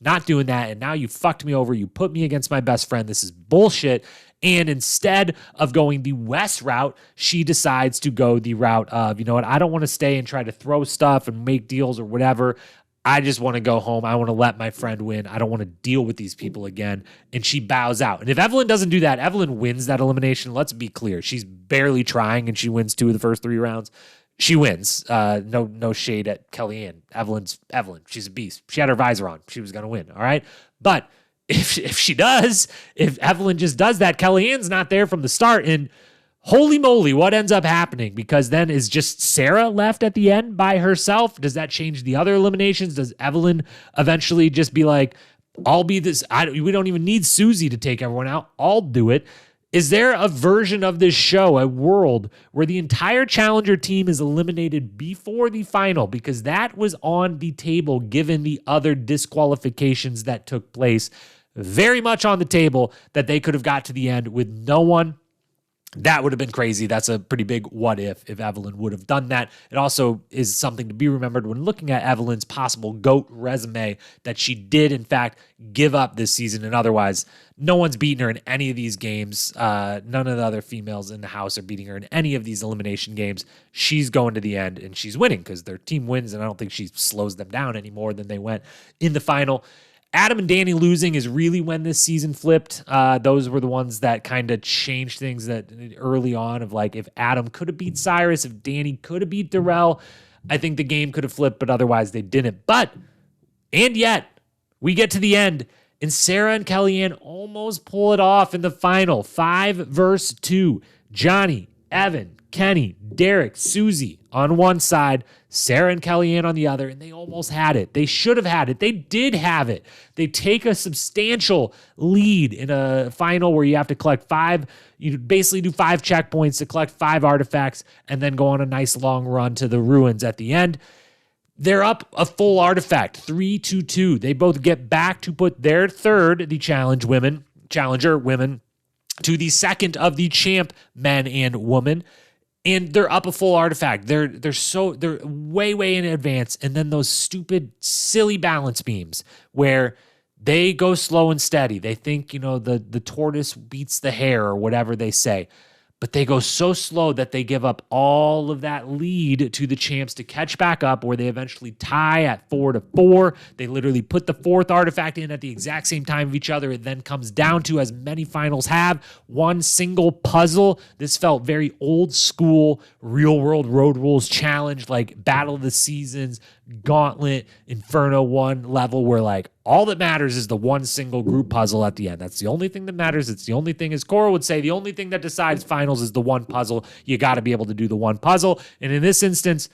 not doing that. And now you fucked me over. You put me against my best friend. This is bullshit. And instead of going the West route, she decides to go the route of, you know what, I don't want to stay and try to throw stuff and make deals or whatever. I just want to go home. I want to let my friend win. I don't want to deal with these people again. And she bows out. And if Evelyn doesn't do that, Evelyn wins that elimination. Let's be clear. She's barely trying, and she wins 2 of the first 3 rounds. She wins. No shade at Kellyanne. Evelyn's Evelyn. She's a beast. She had her visor on. She was going to win. All right. But if Evelyn just does that, Kellyanne's not there from the start. And holy moly, what ends up happening? Because then is just Sarah left at the end by herself? Does that change the other eliminations? Does Evelyn eventually just be like, I'll be this, we don't even need Susie to take everyone out. I'll do it. Is there a version of this show, a world where the entire challenger team is eliminated before the final? Because that was on the table given the other disqualifications that took place. Very much on the table that they could have got to the end with no one. That would have been crazy. That's a pretty big what if Evelyn would have done that. It also is something to be remembered when looking at Evelyn's possible GOAT resume, that she did, in fact, give up this season. And otherwise, no one's beaten her in any of these games. None of the other females in the house are beating her in any of these elimination games. She's going to the end, and she's winning because their team wins, and I don't think she slows them down any more than they went in the final. Adam and Danny losing is really when this season flipped. Those were the ones that kind of changed things that early on of like, if Adam could have beat Cyrus, if Danny could have beat Darrell, I think the game could have flipped, but otherwise they didn't. And yet, we get to the end, and Sarah and Kellyanne almost pull it off in the final. 5 versus 2. Johnny, Evan, Kenny, Derek, Susie on one side, Sarah and Kellyanne on the other, and they almost had it. They should have had it. They did have it. They take a substantial lead in a final where you have to collect 5. You basically do 5 checkpoints to collect 5 artifacts and then go on a nice long run to the ruins at the end. They're up a full artifact, 3-2. They both get back to put their third, the challenger women, to the second of the champ men and women. And they're up a full artifact. They're way in advance. And then those stupid, silly balance beams where they go slow and steady. They think, the tortoise beats the hare or whatever they say. But they go so slow that they give up all of that lead to the champs to catch back up, where they eventually tie at 4-4. They literally put the 4th artifact in at the exact same time of each other. It then comes down to, as many finals have, one single puzzle. This felt very old school, real world road rules challenge, like Battle of the Seasons, Gauntlet, Inferno 1 level, where like all that matters is the one single group puzzle at the end. That's the only thing that matters. It's the only thing, as Cora would say, the only thing that decides finals is the one puzzle. You got to be able to do the one puzzle. And in this instance,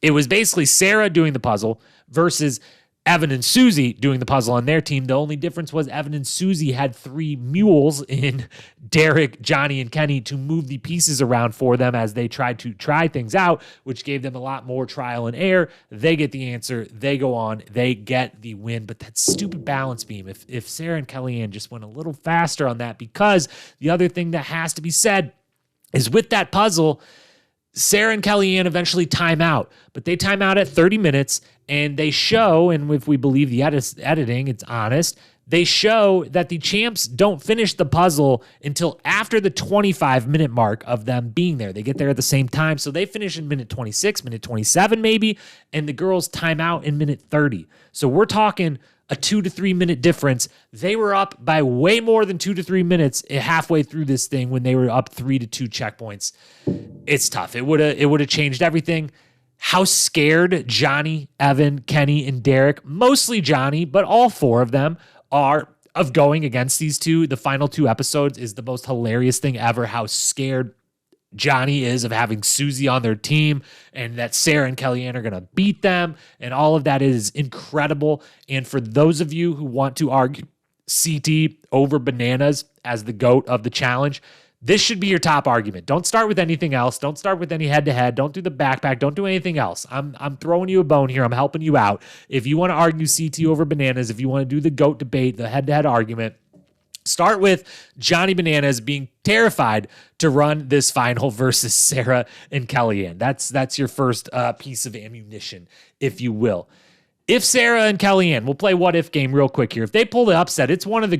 it was basically Sarah doing the puzzle versus Evan and Susie doing the puzzle on their team. The only difference was Evan and Susie had 3 mules in Derek, Johnny, and Kenny to move the pieces around for them as they tried to try things out, which gave them a lot more trial and error. They get the answer. They go on. They get the win. But that stupid balance beam, if Sarah and Kellyanne just went a little faster on that, because the other thing that has to be said is with that puzzle, Sarah and Kellyanne eventually time out, but they time out at 30 minutes, and they show, and if we believe the editing, it's honest, they show that the champs don't finish the puzzle until after the 25-minute mark of them being there. They get there at the same time, so they finish in minute 26, minute 27 maybe, and the girls time out in minute 30. So we're talking a 2 to 3 minute difference. They were up by way more than 2 to 3 minutes halfway through this thing when they were up 3 to 2 checkpoints. It's tough. It would have changed everything. How scared Johnny, Evan, Kenny, and Derek, mostly Johnny, but all four of them are of going against these two. The final 2 episodes is the most hilarious thing ever. How scared Johnny is of having Susie on their team and that Sarah and Kellyanne are going to beat them. And all of that is incredible. And for those of you who want to argue CT over Bananas as the GOAT of the challenge, this should be your top argument. Don't start with anything else. Don't start with any head-to-head. Don't do the backpack. Don't do anything else. I'm throwing you a bone here. I'm helping you out. If you want to argue CT over Bananas, if you want to do the GOAT debate, the head-to-head argument, start with Johnny Bananas being terrified to run this final versus Sarah and Kellyanne. That's your first piece of ammunition, if you will. If Sarah and Kellyanne, we'll play what if game real quick here. If they pull the upset, it's one of the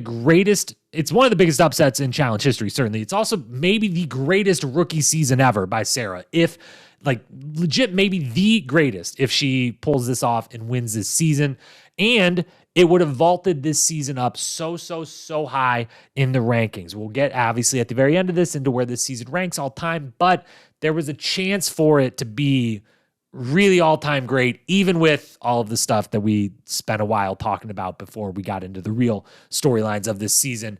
biggest upsets in challenge history, certainly. It's also maybe the greatest rookie season ever by Sarah. If legit, maybe the greatest if she pulls this off and wins this season. And it would have vaulted this season up so high in the rankings. We'll get, obviously, at the very end of this into where this season ranks all time, but there was a chance for it to be really all-time great, even with all of the stuff that we spent a while talking about before we got into the real storylines of this season.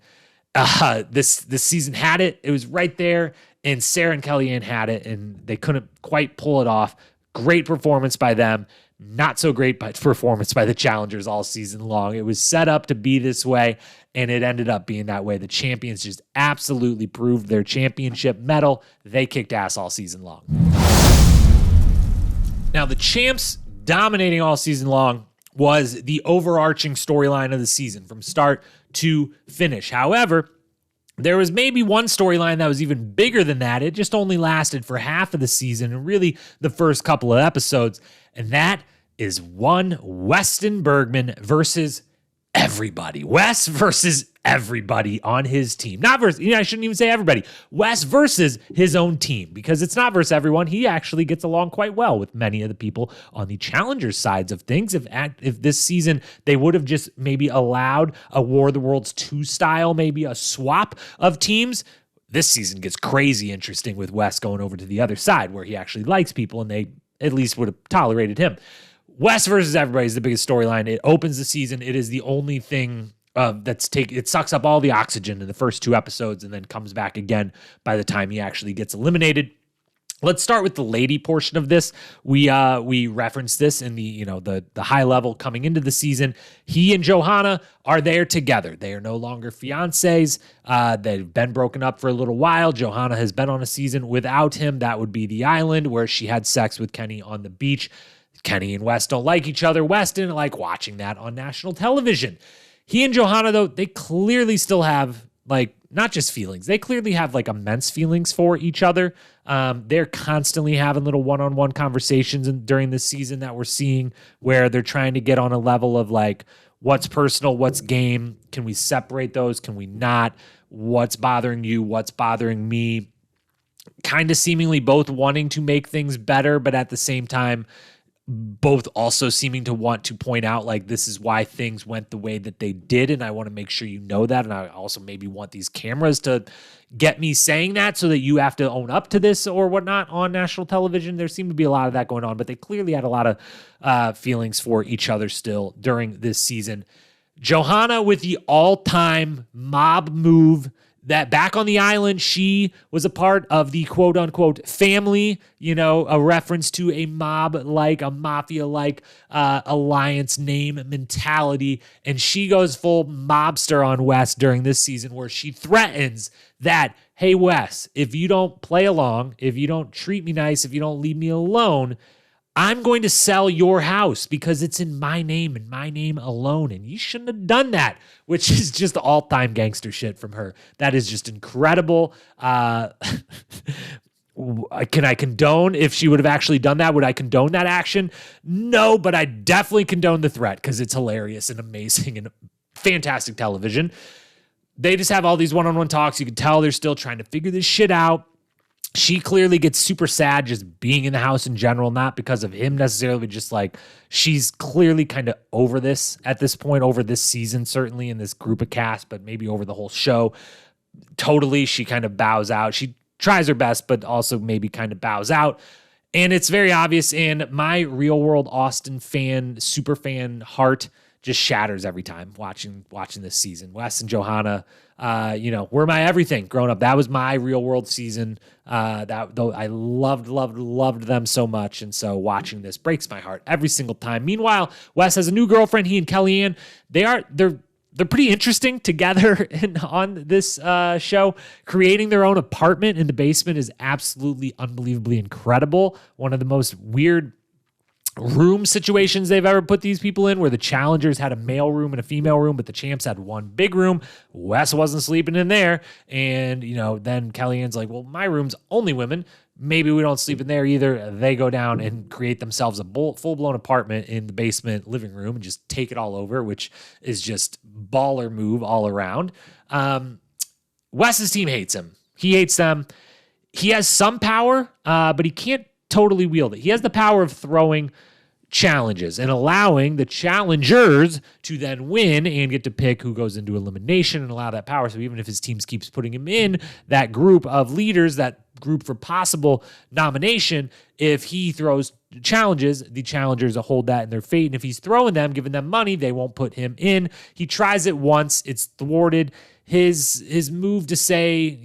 This season had it. It was right there, and Sarah and Kellyanne had it, and they couldn't quite pull it off. Great performance by them. Not so great performance by the challengers all season long. It was set up to be this way, and it ended up being that way. The champions just absolutely proved their championship medal. They kicked ass all season long. Now, the champs dominating all season long was the overarching storyline of the season from start to finish. However, there was maybe one storyline that was even bigger than that. It just only lasted for half of the season and really the first couple of episodes, and that is one Weston Bergman versus everybody. Wes versus everybody on his team. Not versus, I shouldn't even say everybody. Wes versus his own team, because it's not versus everyone. He actually gets along quite well with many of the people on the challengers sides of things. If this season they would have just maybe allowed a War of the Worlds 2 style, maybe a swap of teams, this season gets crazy interesting with Wes going over to the other side where he actually likes people and they at least would have tolerated him. Wes versus everybody is the biggest storyline. It opens the season. It is the only thing it sucks up all the oxygen in the first 2 episodes and then comes back again by the time he actually gets eliminated. Let's start with the lady portion of this. We referenced this in the high level coming into the season. He and Johanna are there together. They are no longer fiancés. They've been broken up for a little while. Johanna has been on a season without him. That would be The Island, where she had sex with Kenny on the beach. Kenny and Wes don't like each other. Wes didn't like watching that on national television. He and Johanna, though, they clearly still have, not just feelings. They clearly have, immense feelings for each other. They're constantly having little one-on-one conversations during this season that we're seeing where they're trying to get on a level of, what's personal, what's game. Can we separate those? Can we not? What's bothering you? What's bothering me? Kind of seemingly both wanting to make things better, but at the same time, both also seeming to want to point out this is why things went the way that they did, and I want to make sure you know that, and I also maybe want these cameras to get me saying that so that you have to own up to this or whatnot on national television. There seemed to be a lot of that going on, but they clearly had a lot of feelings for each other still during this season. Johanna with the all-time mob move that back on the island, she was a part of the quote-unquote family, a reference to a mob-like, a mafia-like alliance name mentality. And she goes full mobster on Wes during this season where she threatens that, hey, Wes, if you don't play along, if you don't treat me nice, if you don't leave me alone, I'm going to sell your house because it's in my name and my name alone. And you shouldn't have done that, which is just all-time gangster shit from her. That is just incredible. Can I condone if she would have actually done that? Would I condone that action? No, but I definitely condone the threat because it's hilarious and amazing and fantastic television. They just have all these one-on-one talks. You can tell they're still trying to figure this shit out. she clearly gets super sad just being in the house in general, not because of him necessarily, but just like she's clearly kind of over this at this point, over this season, certainly in this group of cast, but maybe over the whole show. Totally, she kind of bows out. She tries her best, but also maybe kind of bows out. And it's very obvious. And my real world Austin fan, super fan heart just shatters every time watching this season. Wes and Johanna, were my everything growing up. That was my real world season. That though I loved them so much. And so watching this breaks my heart every single time. Meanwhile, Wes has a new girlfriend. He and Kellyanne, they're pretty interesting together on this show. Creating their own apartment in the basement is absolutely unbelievably incredible. One of the most weird room situations they've ever put these people in, where the challengers had a male room and a female room, but the champs had one big room. Wes wasn't sleeping in there. And, then Kellyanne's like, well, my room's only women. Maybe we don't sleep in there either. They go down and create themselves a full-blown apartment in the basement living room and just take it all over, which is just baller move all around. Wes's team hates him. He hates them. He has some power, but he can't totally wield it. He has the power of throwing challenges and allowing the challengers to then win and get to pick who goes into elimination and allow that power. So even if his team keeps putting him in that group of leaders, that group for possible nomination, if he throws challenges, the challengers hold that in their fate. And if he's throwing them, giving them money, they won't put him in. He tries it once, it's thwarted. His move to say,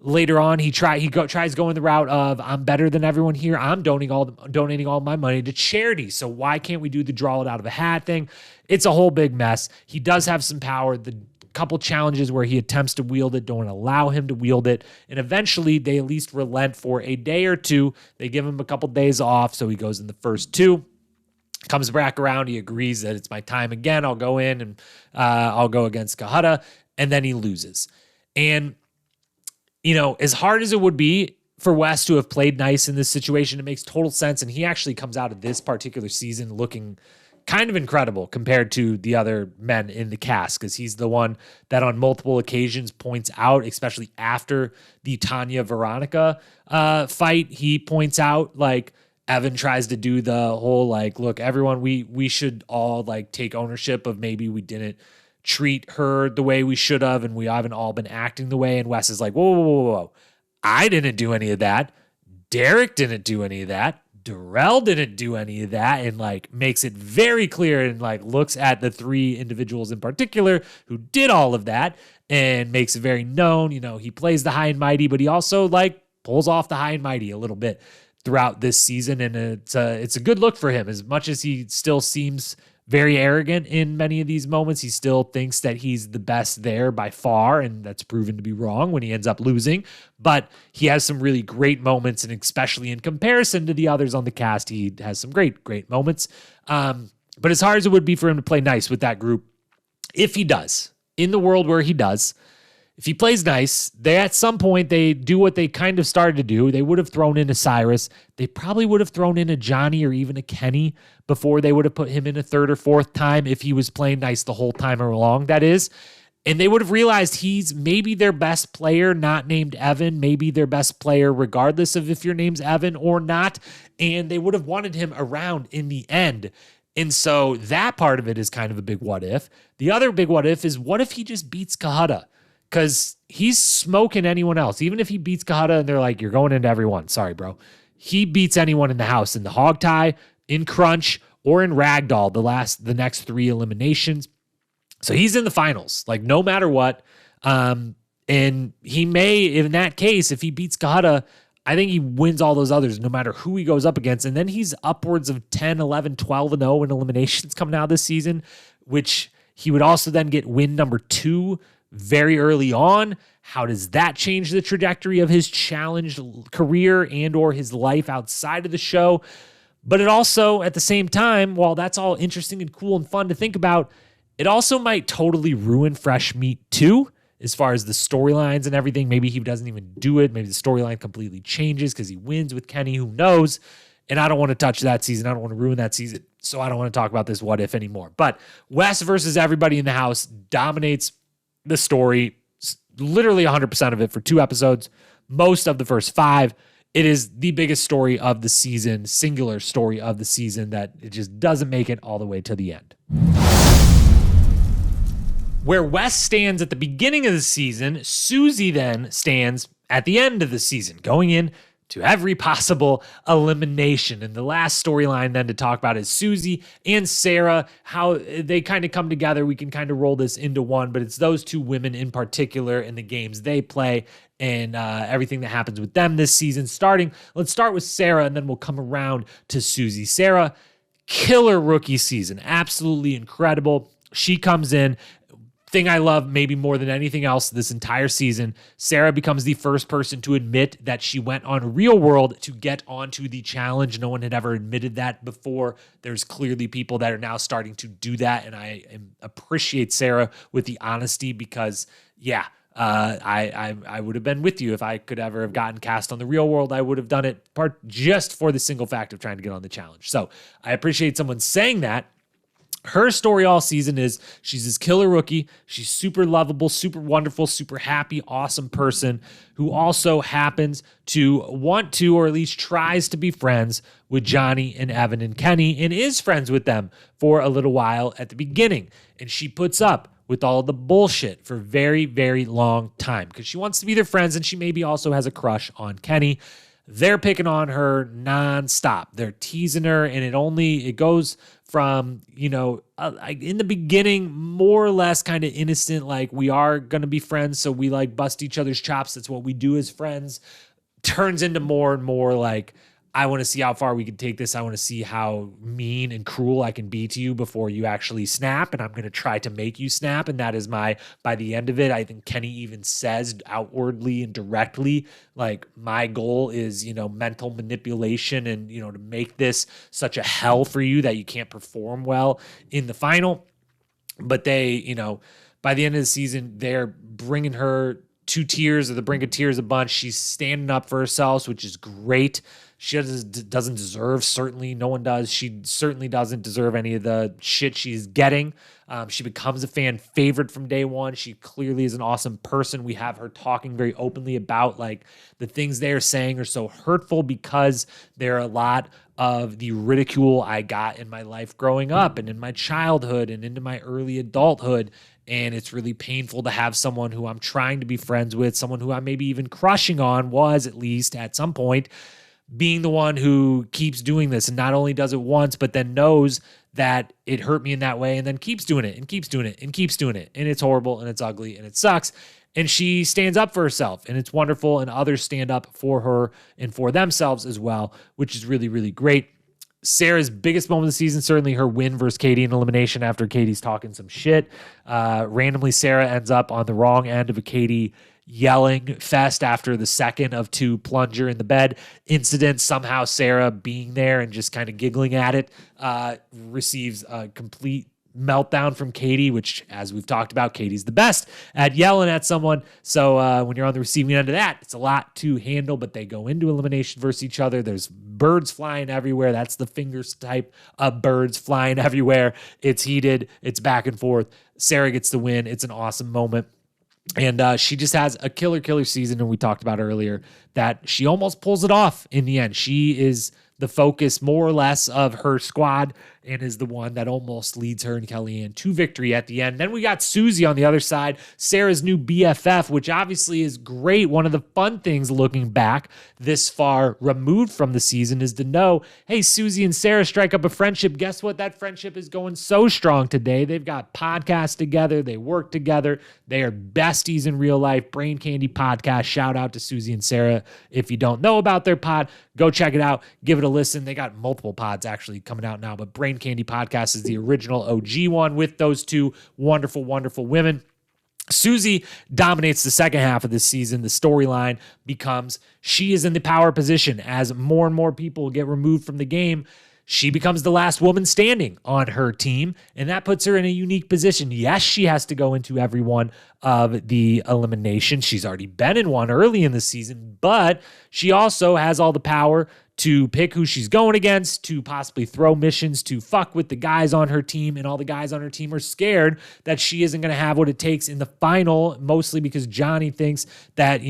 later on, he tries going the route of, I'm better than everyone here. I'm donating all my money to charity. So why can't we do the draw it out of a hat thing? It's a whole big mess. He does have some power. The couple challenges where he attempts to wield it don't allow him to wield it. And eventually they at least relent for a day or two. They give him a couple days off. So he goes in the first two. Comes back around. He agrees that it's my time again. I'll go in and I'll go against Kahada. And then he loses. And as hard as it would be for Wes to have played nice in this situation, it makes total sense. And he actually comes out of this particular season looking kind of incredible compared to the other men in the cast, because he's the one that on multiple occasions points out, especially after the Tanya Veronica fight, he points out, like, Evan tries to do the whole, like, look, everyone, we should all, like, take ownership of maybe we didn't treat her the way we should have, and we haven't all been acting the way. And Wes is like, whoa. I didn't do any of that. Derek didn't do any of that. Darrell didn't do any of that, and like makes it very clear and like looks at the three individuals in particular who did all of that and makes it very known. He plays the high and mighty, but he also like pulls off the high and mighty a little bit throughout this season. And it's a good look for him. As much as he still seems very arrogant in many of these moments, he still thinks that he's the best there by far, and that's proven to be wrong when he ends up losing. But he has some really great moments, and especially in comparison to the others on the cast, he has some great moments. But as hard as it would be for him to play nice with that group, if he does, in the world where he does, if he plays nice, at some point they do what they kind of started to do. They would have thrown in a Cyrus. They probably would have thrown in a Johnny or even a Kenny before they would have put him in a third or fourth time if he was playing nice the whole time along, that is. And they would have realized he's maybe their best player, not named Evan, maybe their best player regardless of if your name's Evan or not. And they would have wanted him around in the end. And so that part of it is kind of a big what if. The other big what if is, what if he just beats Kahada? Because he's smoking anyone else. Even if he beats Kahada and they're like, you're going into everyone. Sorry, bro. He beats anyone in the house in the hog tie, in crunch, or in ragdoll, the next three eliminations. So he's in the finals, like no matter what. And he may, in that case, if he beats Kahada, I think he wins all those others no matter who he goes up against. And then he's upwards of 10, 11, 12, and 0 in eliminations coming out this season, which he would also then get win number 2 very early on. How does that change the trajectory of his challenge career and or his life outside of the show? But it also, at the same time, while that's all interesting and cool and fun to think about, it also might totally ruin Fresh Meat too, as far as the storylines and everything. Maybe he doesn't even do it. Maybe the storyline completely changes because he wins with Kenny. Who knows? And I don't want to touch that season. I don't want to ruin that season. So I don't want to talk about this what if anymore. But Wes versus everybody in the house dominates the story, literally 100% of it for 2 episodes. most of the first 5. It is the biggest story of the season, singular story of the season, that it just doesn't make it all the way to the end. Where Wes stands at the beginning of the season, Susie then stands at the end of the season, going in to every possible elimination. And the last storyline then to talk about is Susie and Sarah, how they kind of come together. We can kind of roll this into one, but it's those two women in particular and the games they play and everything that happens with them this season. Let's start with Sarah, and then we'll come around to Susie. Sarah, killer rookie season, absolutely incredible. She comes in. Thing I love maybe more than anything else this entire season, Sarah becomes the first person to admit that she went on Real World to get onto the challenge. No one had ever admitted that before. There's clearly people that are now starting to do that, and I appreciate Sarah with the honesty because, I would have been with you if I could ever have gotten cast on the Real World. I would have done it just for the single fact of trying to get on the challenge. So I appreciate someone saying that. Her story all season is she's this killer rookie. She's super lovable, super wonderful, super happy, awesome person who also happens to want to, or at least tries to be friends with Johnny and Evan and Kenny, and is friends with them for a little while at the beginning. And she puts up with all the bullshit for very, very long time because she wants to be their friends, and she maybe also has a crush on Kenny. They're picking on her nonstop. They're teasing her, and it goes from, in the beginning, more or less kind of innocent, like we are going to be friends, so we like bust each other's chops. That's what we do as friends. Turns into more and more like, I want to see how far we can take this. I want to see how mean and cruel I can be to you before you actually snap. And I'm going to try to make you snap. And that is by the end of it, I think Kenny even says outwardly and directly, like, my goal is, mental manipulation and, to make this such a hell for you that you can't perform well in the final. But they, by the end of the season, they're bringing her to tears, or the brink of tears a bunch. She's standing up for herself, which is great. She doesn't deserve, certainly no one does. She certainly doesn't deserve any of the shit she's getting. She becomes a fan favorite from day one. She clearly is an awesome person. We have her talking very openly about like the things they're saying are so hurtful because there are a lot of the ridicule I got in my life growing up and in my childhood and into my early adulthood. And it's really painful to have someone who I'm trying to be friends with, someone who I'm maybe even crushing on, was at least at some point, being the one who keeps doing this, and not only does it once, but then knows that it hurt me in that way, and then keeps doing it and keeps doing it and keeps doing it. And it's horrible and it's ugly and it sucks. And she stands up for herself, and it's wonderful. And others stand up for her and for themselves as well, which is really, really great. Sarah's biggest moment of the season, certainly her win versus Katie in elimination after Katie's talking some shit. Randomly, Sarah ends up on the wrong end of a Katie yelling fest after the second of 2 plunger in the bed incidents. Somehow Sarah, being there and just kind of giggling at it, receives a complete meltdown from Katie, which, as we've talked about, Katie's the best at yelling at someone. So when you're on the receiving end of that, it's a lot to handle, but they go into elimination versus each other. There's birds flying everywhere. That's the fingers type of birds flying everywhere. It's heated. It's back and forth. Sarah gets the win. It's an awesome moment. And she just has a killer season. And we talked about earlier that she almost pulls it off in the end. She is the focus more or less of her squad and is the one that almost leads her and Kellyanne to victory at the end. Then we got Susie on the other side, Sarah's new BFF, which obviously is great. One of the fun things looking back this far removed from the season is to know, hey, Susie and Sarah strike up a friendship. Guess what? That friendship is going so strong today. They've got podcasts together. They work together. They are besties in real life. Brain Candy Podcast. Shout out to Susie and Sarah. If you don't know about their pod, go check it out. Give it a listen. They got multiple pods actually coming out now, but Brain Candy Podcast is the original OG one with those two wonderful, wonderful women. Susie dominates the second half of this season. The storyline becomes she is in the power position as more and more people get removed from the game. She becomes the last woman standing on her team, and that puts her in a unique position. Yes, she has to go into every one of the eliminations. She's already been in one early in the season, but she also has all the power to pick who she's going against, to possibly throw missions, to fuck with the guys on her team, and all the guys on her team are scared that she isn't going to have what it takes in the final, mostly because Johnny thinks that,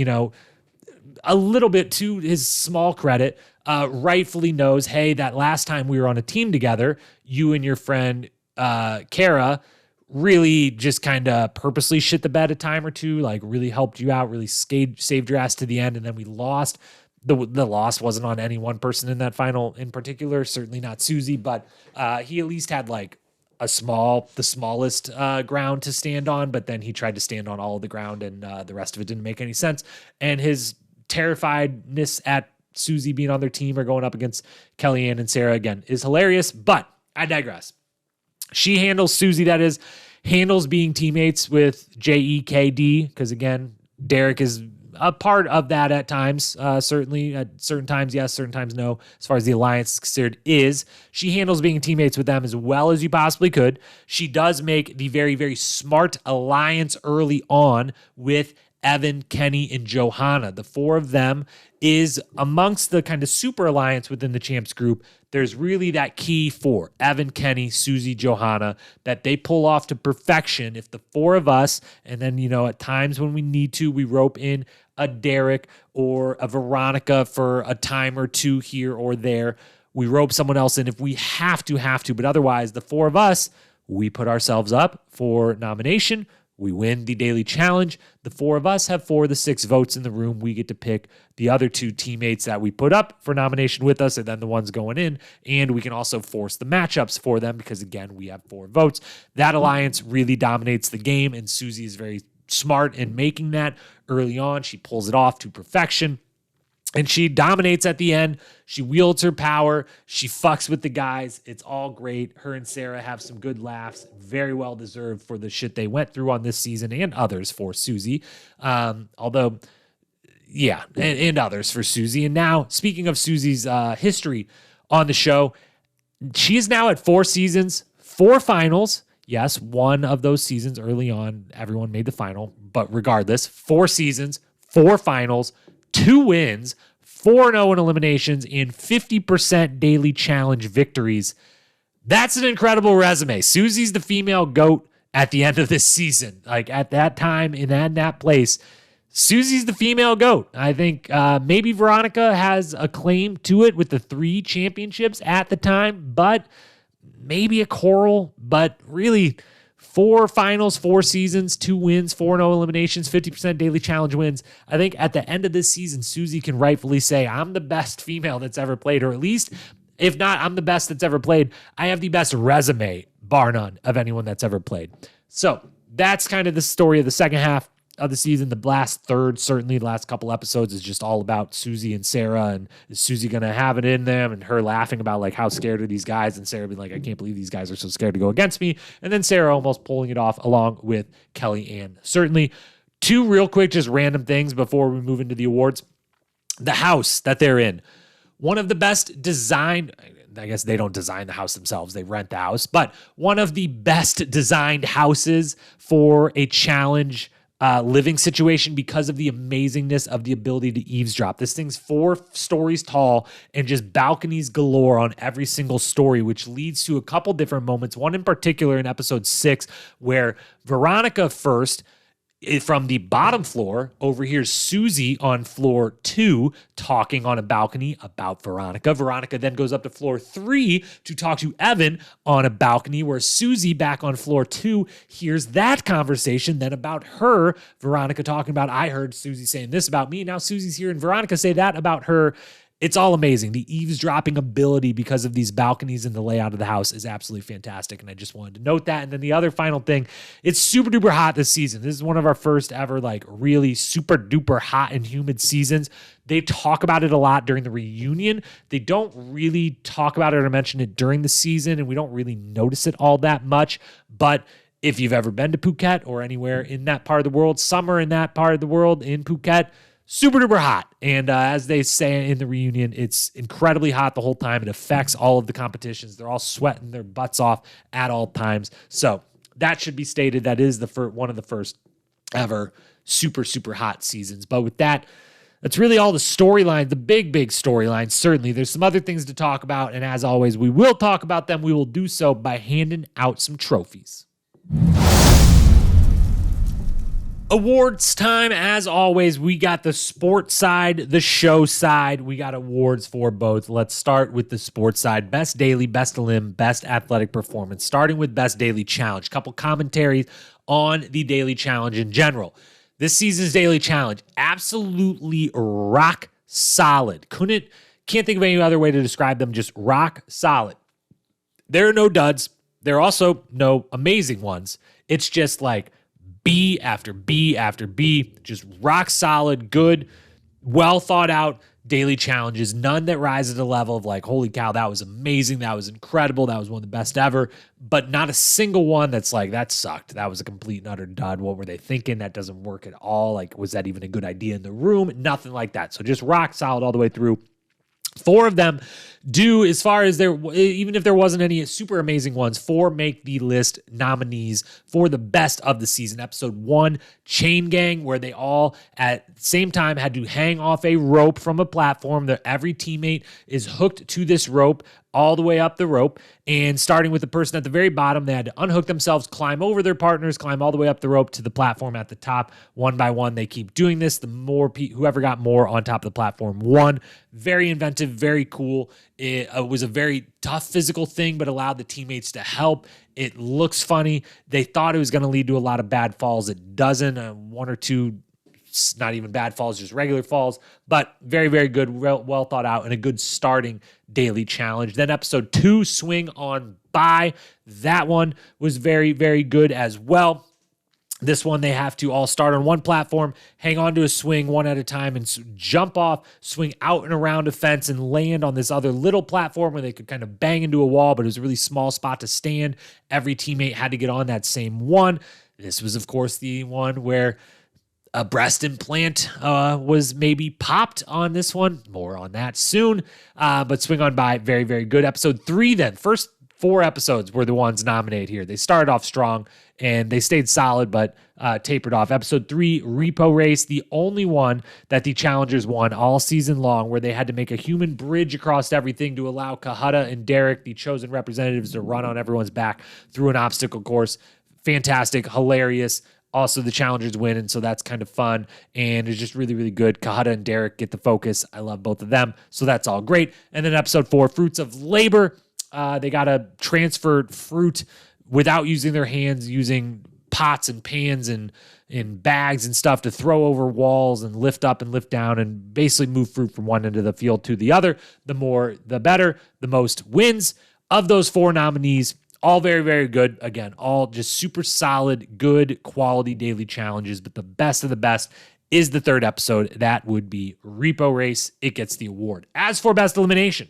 a little bit to his small credit, rightfully knows, hey, that last time we were on a team together, you and your friend Kara really just kind of purposely shit the bed a time or two, like really helped you out, really saved your ass to the end, and then we lost. The loss wasn't on any one person in that final in particular, certainly not Susie, but he at least had like the smallest ground to stand on, but then he tried to stand on all of the ground, and the rest of it didn't make any sense. And his terrifiedness at Susie being on their team or going up against Kellyanne and Sarah again is hilarious, but I digress. She handles Susie, that is, handles being teammates with JEKD, because again, Derek is a part of that at times, certainly. At certain times, yes, certain times, no. As far as the alliance is considered, she handles being teammates with them as well as you possibly could. She does make the very, very smart alliance early on with Evan, Kenny, and Johanna. The four of them is amongst the kind of super alliance within the champs group. There's really that key four, Evan, Kenny, Susie, Johanna, that they pull off to perfection. If the four of us, and then, at times when we need to, we rope in a Derek or a Veronica for a time or two here or there. We rope someone else in if we have to, but otherwise the four of us, we put ourselves up for nomination. We win the daily challenge. The four of us have 4 of the 6 votes in the room. We get to pick the other 2 teammates that we put up for nomination with us, and then the ones going in. And we can also force the matchups for them because, again, we have 4 votes. That alliance really dominates the game, and Susie is very smart in making that early on. She pulls it off to perfection. And she dominates at the end. She wields her power. She fucks with the guys. It's all great. Her and Sarah have some good laughs. Very well deserved for the shit they went through on this season, and others for Susie. And others for Susie. And now, speaking of Susie's history on the show, she is now at 4 seasons, 4 finals. Yes, one of those seasons early on, everyone made the final. But regardless, 4 seasons, 4 finals, 2 wins, 4-0 in eliminations, and 50% daily challenge victories. That's an incredible resume. Susie's the female GOAT at the end of this season. Like at that time in that place, Susie's the female GOAT. I think maybe Veronica has a claim to it with the 3 championships at the time, but maybe a Coral, but really 4 finals, 4 seasons, 2 wins, 4-0 eliminations, 50% daily challenge wins. I think at the end of this season, Susie can rightfully say, I'm the best female that's ever played, or at least, if not, I'm the best that's ever played. I have the best resume, bar none, of anyone that's ever played. So that's kind of the story of the second half of the season. The last third, certainly the last couple episodes, is just all about Susie and Sarah, and is Susie going to have it in them, and her laughing about like how scared are these guys, and Sarah being like, I can't believe these guys are so scared to go against me, and then Sarah almost pulling it off along with Kellyanne. Certainly 2 real quick just random things before we move into the awards. The house that they're in, one of the best designed, I guess they don't design the house themselves, they rent the house, but one of the best designed houses for a challenge living situation because of the amazingness of the ability to eavesdrop. This thing's 4 stories tall and just balconies galore on every single story, which leads to a couple different moments. One in particular in episode 6 where Veronica first, from the bottom floor, overhears Susie on floor 2 talking on a balcony about Veronica. Veronica then goes up to floor 3 to talk to Evan on a balcony, where Susie, back on floor 2, hears that conversation then about her. Veronica talking about, I heard Susie saying this about me. Now Susie's hearing Veronica say that about her. It's all amazing. The eavesdropping ability because of these balconies and the layout of the house is absolutely fantastic. And I just wanted to note that. And then the other final thing, it's super duper hot this season. This is one of our first ever, like really super duper hot and humid seasons. They talk about it a lot during the reunion. They don't really talk about it or mention it during the season, and we don't really notice it all that much. But if you've ever been to Phuket or anywhere in that part of the world, summer in that part of the world in Phuket, super duper hot. And as they say in the reunion, it's incredibly hot the whole time. It affects all of the competitions. They're all sweating their butts off at all times. So that should be stated. That is one of the first ever super, super hot seasons. But with that, that's really all the storylines, the big, big storylines. Certainly, there's some other things to talk about. And as always, we will talk about them. We will do so by handing out some trophies. Awards time. As always, we got the sports side, the show side. We got awards for both. Let's start with the sports side. Best daily, best elim, best athletic performance. Starting with best daily challenge. Couple commentaries on the daily challenge in general. This season's daily challenge, absolutely rock solid. Can't think of any other way to describe them, just rock solid. There are no duds. There are also no amazing ones. It's just like B after B after B, just rock solid, good, well thought out daily challenges. None that rise to the level of like, holy cow, that was amazing. That was incredible. That was one of the best ever. But not a single one that's like, that sucked. That was a complete and utter dud. What were they thinking? That doesn't work at all. Like, was that even a good idea in the room? Nothing like that. So just rock solid all the way through. 4 of them do, as far as even if there wasn't any super amazing ones, 4 make the list nominees for the best of the season. Episode 1, Chain Gang, where they all at the same time had to hang off a rope from a platform. That every teammate is hooked to this rope all the way up the rope, and starting with the person at the very bottom, they had to unhook themselves, climb over their partners, climb all the way up the rope to the platform at the top. One by one, they keep doing this. The more whoever got more on top of the platform won. Very inventive, very cool. It was a very tough physical thing, but allowed the teammates to help. It looks funny. They thought it was going to lead to a lot of bad falls. It doesn't. 1 or 2 not even bad falls, just regular falls, but very, very good, well thought out, and a good starting daily challenge. Then episode 2, Swing on By. That one was very, very good as well. This one, they have to all start on one platform, hang on to a swing one at a time, and jump off, swing out and around a fence, and land on this other little platform where they could kind of bang into a wall, but it was a really small spot to stand. Every teammate had to get on that same one. This was, of course, the one where a breast implant was maybe popped on this one. More on that soon. But Swing on By, very, very good. Episode 3 then. First 4 episodes were the ones nominated here. They started off strong and they stayed solid, but tapered off. Episode 3, Repo Race, the only one that the challengers won all season long, where they had to make a human bridge across everything to allow Kahada and Derek, the chosen representatives, to run on everyone's back through an obstacle course. Fantastic, hilarious. Also, the challengers win, and so that's kind of fun, and it's just really, really good. Kahada and Derek get the focus. I love both of them, so that's all great. And then episode 4, Fruits of Labor. They got to transfer fruit without using their hands, using pots and pans and bags and stuff to throw over walls and lift up and lift down and basically move fruit from one end of the field to the other. The more, the better. The most wins. Of those 4 nominees, all very, very good. Again, all just super solid, good quality daily challenges. But the best of the best is the 3rd episode. That would be Repo Race. It gets the award. As for best elimination,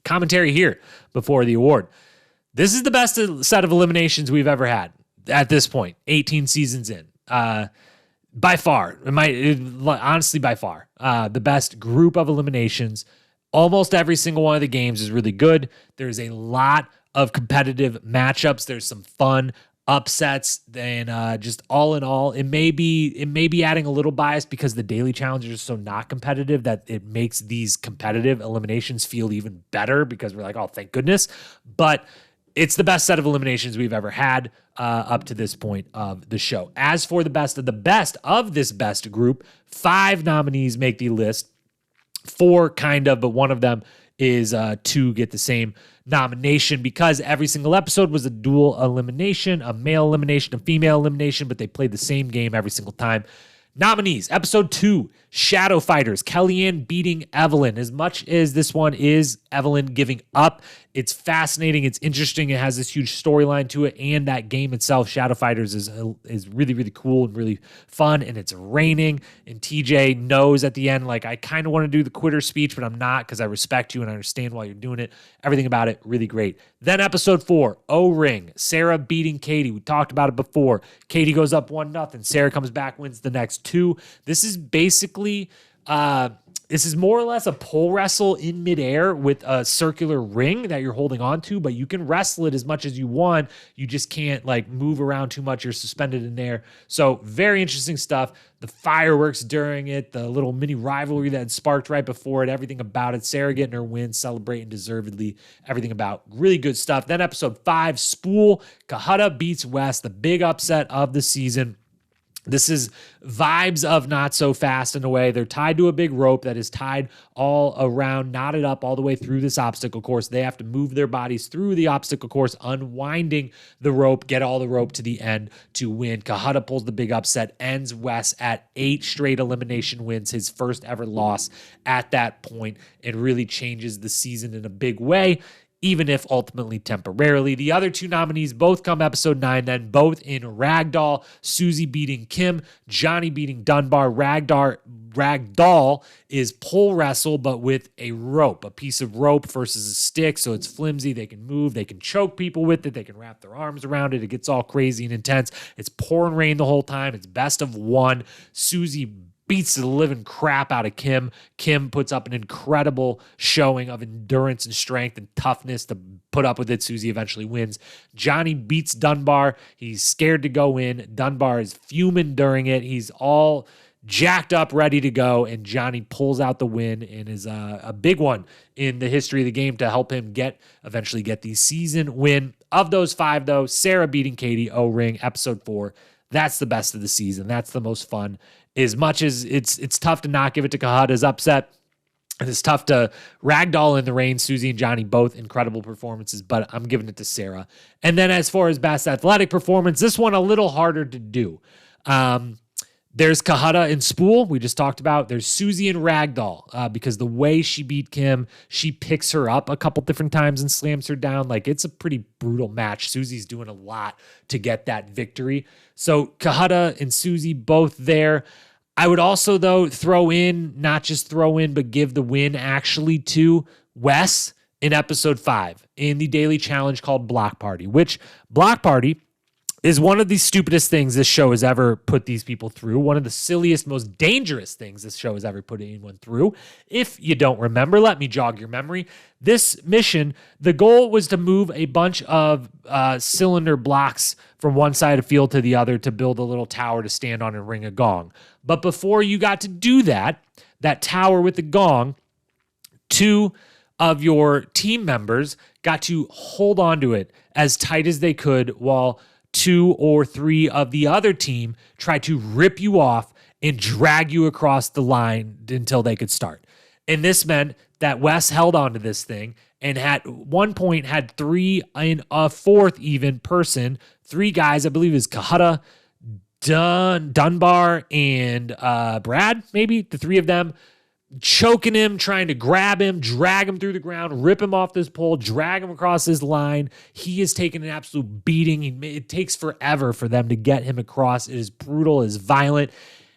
commentary here before the award. This is the best set of eliminations we've ever had at this point, 18 seasons in. By far, honestly, by far, the best group of eliminations. Almost every single one of the games is really good. There's a lot of competitive matchups. There's some fun upsets, and just all in all, it may be adding a little bias because the daily challenges are so not competitive that it makes these competitive eliminations feel even better because we're like, oh, thank goodness. But it's the best set of eliminations we've ever had up to this point of the show. As for the best of this best group, 5 nominees make the list. 4 kind of, but one of them is to get the same nomination because every single episode was a dual elimination, a male elimination, a female elimination, but they played the same game every single time. Nominees, episode 2, Shadow Fighters, Kellyanne beating Evelyn. As much as this one is Evelyn giving up, it's fascinating, it's interesting, it has this huge storyline to it, and that game itself, Shadow Fighters, is really, really cool and really fun, and it's raining, and TJ knows at the end, like, I kind of want to do the quitter speech, but I'm not because I respect you and I understand why you're doing it. Everything about it, really great. Then episode 4, O-Ring, Sarah beating Katie. We talked about it before. Katie goes up 1-0. Sarah comes back, wins the next 2. This is basically this is more or less a pole wrestle in midair with a circular ring that you're holding on to, but you can wrestle it as much as you want. You just can't like move around too much. You're suspended in there. So very interesting stuff. The fireworks during it, the little mini rivalry that had sparked right before it, everything about it. Sarah getting her win, celebrating deservedly, everything about really good stuff. Then episode 5, Spool, Kahada beats West, the big upset of the season. This is vibes of Not So Fast in a way. They're tied to a big rope that is tied all around, knotted up all the way through this obstacle course. They have to move their bodies through the obstacle course, unwinding the rope, get all the rope to the end to win. Kahada pulls the big upset, ends Wes at 8 straight elimination wins, his first ever loss at that point, and really changes the season in a big way, even if ultimately temporarily. The other 2 nominees both come episode 9, then both in Ragdoll. Susie beating Kim, Johnny beating Dunbar. Ragdoll is pole wrestle, but with a rope, a piece of rope versus a stick, so it's flimsy. They can move, they can choke people with it, they can wrap their arms around it. It gets all crazy and intense. It's pouring rain the whole time. It's best of 1. Susie beats the living crap out of Kim. Kim puts up an incredible showing of endurance and strength and toughness to put up with it. Susie eventually wins. Johnny beats Dunbar. He's scared to go in. Dunbar is fuming during it. He's all jacked up, ready to go, and Johnny pulls out the win and is a big one in the history of the game to help him eventually get the season win. Of those 5, though, Sarah beating Katie O-Ring, episode 4. That's the best of the season. That's the most fun. As much as it's tough to not give it to Kahada's upset, and it's tough to ragdoll in the rain. Susie and Johnny, both incredible performances, but I'm giving it to Sarah. And then as far as best athletic performance, this one a little harder to do. There's Kahada and Spool, we just talked about. There's Susie and Ragdoll, because the way she beat Kim, she picks her up a couple different times and slams her down. Like, it's a pretty brutal match. Susie's doing a lot to get that victory. So Kahada and Susie both there. I would also, though, not just throw in, but give the win actually to Wes in episode 5 in the daily challenge called Block Party, which Block Party is one of the stupidest things this show has ever put these people through. One of the silliest, most dangerous things this show has ever put anyone through. If you don't remember, let me jog your memory. This mission, the goal was to move a bunch of cylinder blocks from one side of the field to the other to build a little tower to stand on and ring a gong. But before you got to do that tower with the gong, 2 of your team members got to hold on to it as tight as they could while 2 or 3 of the other team tried to rip you off and drag you across the line until they could start. And this meant that Wes held on to this thing and at one point had 3 in a 4th even person, 3 guys, I believe it was Kahada, Dunbar, and Brad, maybe, the 3 of them, choking him, trying to grab him, drag him through the ground, rip him off this pole, drag him across this line. He is taking an absolute beating. It takes forever for them to get him across. It is brutal, it is violent,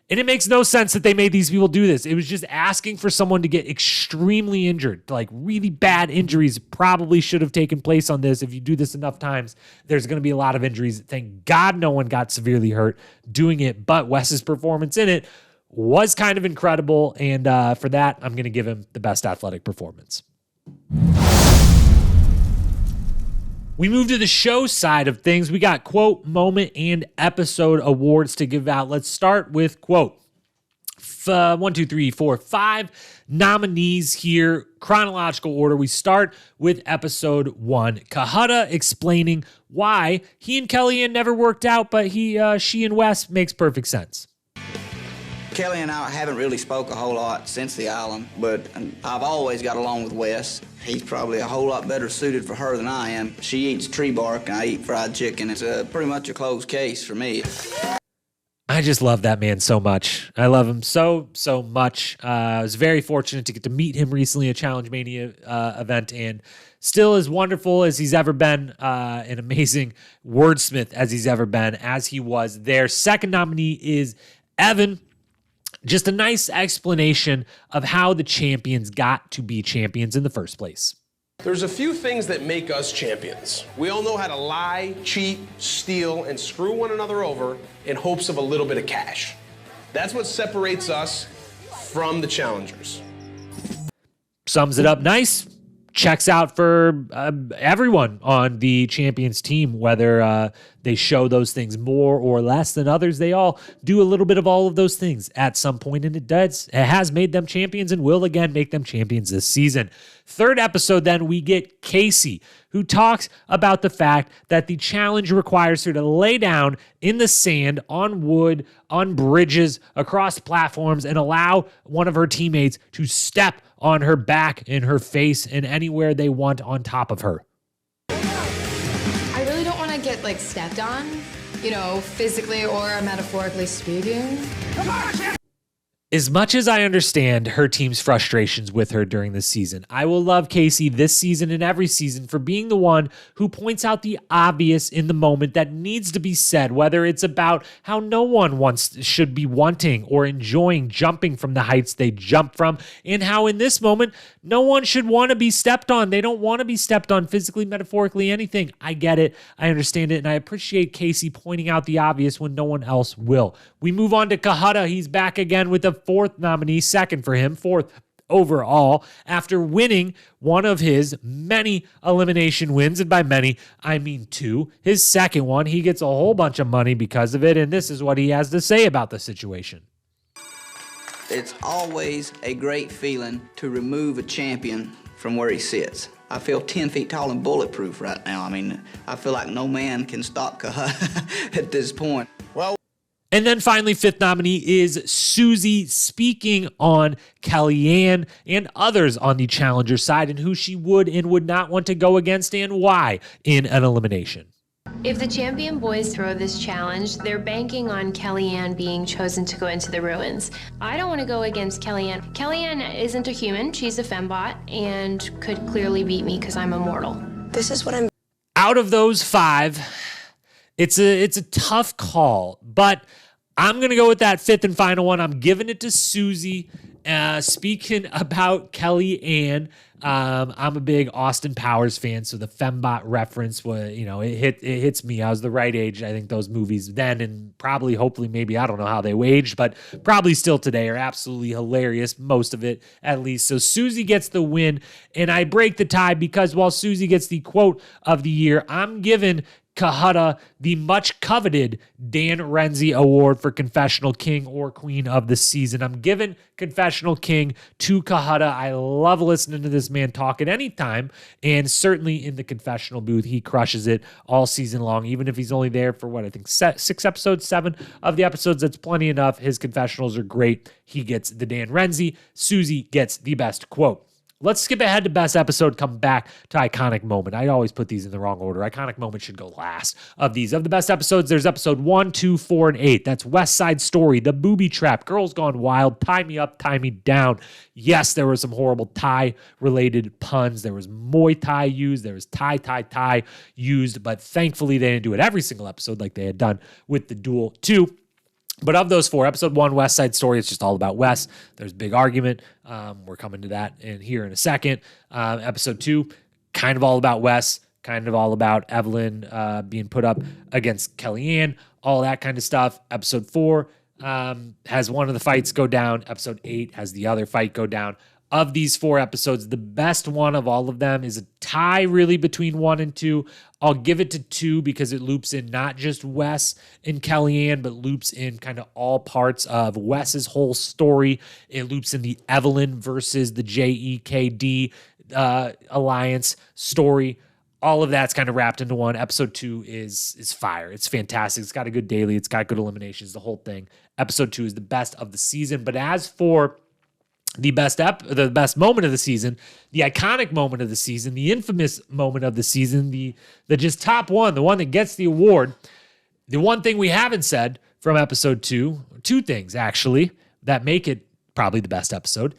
and it makes no sense that they made these people do this. It was just asking for someone to get extremely injured, like really bad injuries probably should have taken place on this. If you do this enough times, there's going to be a lot of injuries. Thank God no one got severely hurt doing it, but Wes's performance in it was kind of incredible, and for that, I'm going to give him the best athletic performance. We move to the show side of things. We got quote, moment, and episode awards to give out. Let's start with quote. 1, 2, 3, 4, 5 nominees here. Chronological order. We start with episode 1. Kahada explaining why he and Kellyanne never worked out, but she and Wes makes perfect sense. Kelly and I haven't really spoke a whole lot since the island, but I've always got along with Wes. He's probably a whole lot better suited for her than I am. She eats tree bark and I eat fried chicken. It's pretty much a closed case for me. I just love that man so much. I love him so much. I was very fortunate to get to meet him recently at Challenge Mania event, and still as wonderful as he's ever been, an amazing wordsmith as he's ever been, as he was there. Second nominee is Evan. Just a nice explanation of how the champions got to be champions in the first place. There's a few things that make us champions. We all know how to lie, cheat, steal, and screw one another over in hopes of a little bit of cash. That's what separates us from the challengers. Sums it up nice. checks out for everyone on the champions team, whether they show those things more or less than others. They all do a little bit of all of those things at some point, and it has made them champions and will again make them champions this season. Third episode, then, we get Casey, who talks about the fact that the challenge requires her to lay down in the sand, on wood, on bridges, across platforms, and allow one of her teammates to step on her back, in her face, and anywhere they want on top of her. I really don't want to get, stepped on, physically or metaphorically speaking. As much as I understand her team's frustrations with her during this season, I will love Casey this season and every season for being the one who points out the obvious in the moment that needs to be said, whether it's about how no one should be wanting or enjoying jumping from the heights they jump from, and how in this moment, no one should want to be stepped on. They don't want to be stepped on physically, metaphorically, anything. I get it. I understand it. And I appreciate Casey pointing out the obvious when no one else will. We move on to Kahada. He's back again with the fourth nominee, second for him, fourth overall, after winning one of his many elimination wins. And by many, I mean 2. His second one, he gets a whole bunch of money because of it. And this is what he has to say about the situation. It's always a great feeling to remove a champion from where he sits. I feel 10 feet tall and bulletproof right now. I mean, I feel like no man can stop Kahada at this point. Well, and then finally, fifth nominee is Susie, speaking on Kellyanne and others on the challenger side and who she would and would not want to go against and why in an elimination. If the champion boys throw this challenge, they're banking on Kellyanne being chosen to go into the ruins. I don't want to go against Kellyanne. Kellyanne isn't a human, she's a fembot, and could clearly beat me because I'm immortal. This is what I'm... Out of those 5, it's a tough call, but I'm going to go with that fifth and final one. I'm giving it to Susie. Speaking about Kellyanne, I'm a big Austin Powers fan, so the fembot reference was, it hits me. I was the right age. I think those movies then, and probably, hopefully, maybe, I don't know how they aged, but probably still today are absolutely hilarious, most of it at least. So Susie gets the win, and I break the tie because while Susie gets the quote of the year, I'm giving Kahada the much coveted Dan Renzi Award for Confessional King or Queen of the Season. I'm giving Confessional King to Kahada. I love listening to this man talk at any time, and certainly in the confessional booth, he crushes it all season long, even if he's only there for what I think 6 episodes, 7 of the episodes. That's plenty enough. His confessionals are great. He gets the Dan Renzi. Susie gets the best quote. Let's skip ahead to best episode, come back to iconic moment. I always put these in the wrong order. Iconic moment should go last of these. Of the best episodes, there's episode 1, 2, 4, and 8. That's West Side Story, The Booby Trap, Girls Gone Wild, Tie Me Up, Tie Me Down. Yes, there were some horrible Thai-related puns. There was Muay Thai used. There was Thai used. But thankfully, they didn't do it every single episode like they had done with the Duel 2. But of those 4, episode 1, West Side Story, it's just all about Wes. There's a big argument. We're coming to that here in a second. Episode 2, kind of all about Wes, kind of all about Evelyn being put up against Kellyanne, all that kind of stuff. Episode 4 has one of the fights go down. Episode 8 has the other fight go down. Of these 4 episodes, the best one of all of them is a tie really between 1 and 2. I'll give it to 2 because it loops in not just Wes and Kellyanne, but loops in kind of all parts of Wes's whole story. It loops in the Evelyn versus the JEKD alliance story. All of that's kind of wrapped into one. Episode 2 is fire. It's fantastic. It's got a good daily. It's got good eliminations, the whole thing. Episode 2 is the best of the season. But as for the best moment of the season, the iconic moment of the season, the infamous moment of the season, the just top one, the one that gets the award. The one thing we haven't said from episode 2, 2 things actually, that make it probably the best episode.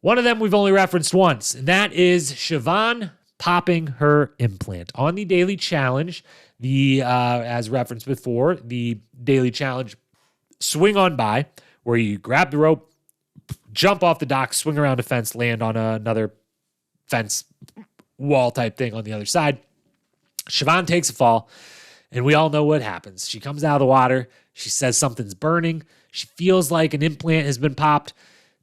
One of them we've only referenced once, and that is Siobhan popping her implant. On the Daily Challenge, as referenced before, the Daily Challenge swing on by, where you grab the rope, jump off the dock, swing around a fence, land on another fence wall type thing on the other side. Siobhan takes a fall, and we all know what happens. She comes out of the water. She says something's burning. She feels like an implant has been popped.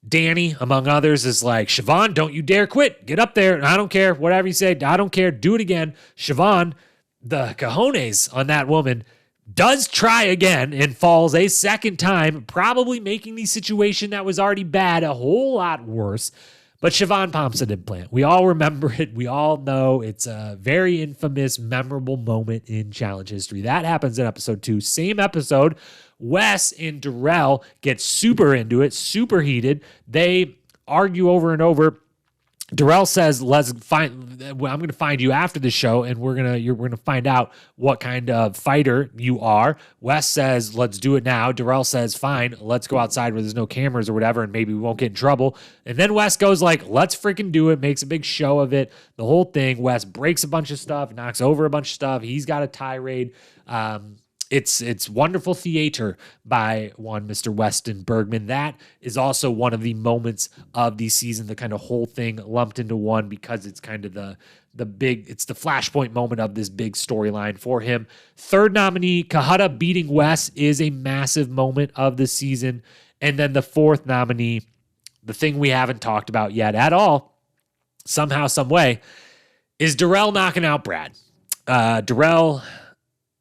Danny, among others, is like, Siobhan, don't you dare quit. Get up there. I don't care. Whatever you say, I don't care. Do it again. Siobhan, the cojones on that woman, does try again and falls a second time, probably making the situation that was already bad a whole lot worse. But Siobhan pops an implant. We all remember it. We all know it's a very infamous, memorable moment in challenge history. That happens in episode 2. Same episode. Wes and Darrell get super into it, super heated. They argue over and over. Darrell says, I'm going to find you after the show, and we're going to find out what kind of fighter you are. Wes says, let's do it now. Darrell says, fine, let's go outside where there's no cameras or whatever, and maybe we won't get in trouble. And then Wes goes like, let's freaking do it, makes a big show of it. The whole thing, Wes breaks a bunch of stuff, knocks over a bunch of stuff. He's got a tirade. It's wonderful theater by one Mr. Weston Bergman. That is also one of the moments of the season, the kind of whole thing lumped into one, because it's kind of it's the flashpoint moment of this big storyline for him. Third nominee, Kahada beating Wes, is a massive moment of the season. And then the fourth nominee, the thing we haven't talked about yet at all, somehow, some way, is Darrell knocking out Brad. Darrell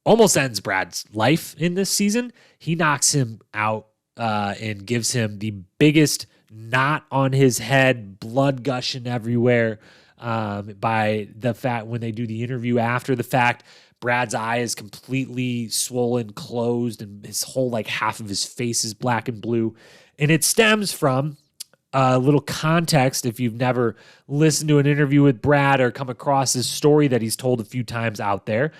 almost ends Brad's life in this season. He knocks him out and gives him the biggest knot on his head, blood gushing everywhere, by the fact when they do the interview after the fact. Brad's eye is completely swollen, closed, and his whole half of his face is black and blue. And it stems from a little context. If you've never listened to an interview with Brad or come across his story that he's told a few times out there,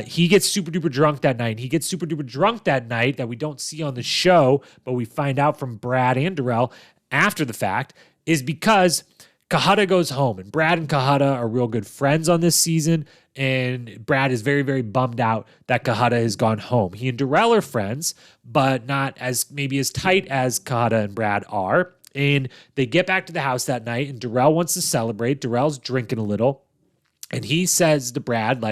he gets super duper drunk that night. He gets super duper drunk that night that we don't see on the show, but we find out from Brad and Darrell after the fact, is because Kahada goes home, and Brad and Kahada are real good friends on this season. And Brad is very, very bummed out that Kahada has gone home. He and Darrell are friends, but not maybe as tight as Kahada and Brad are. And they get back to the house that night, and Darrell wants to celebrate. Darrell's drinking a little, and he says to Brad,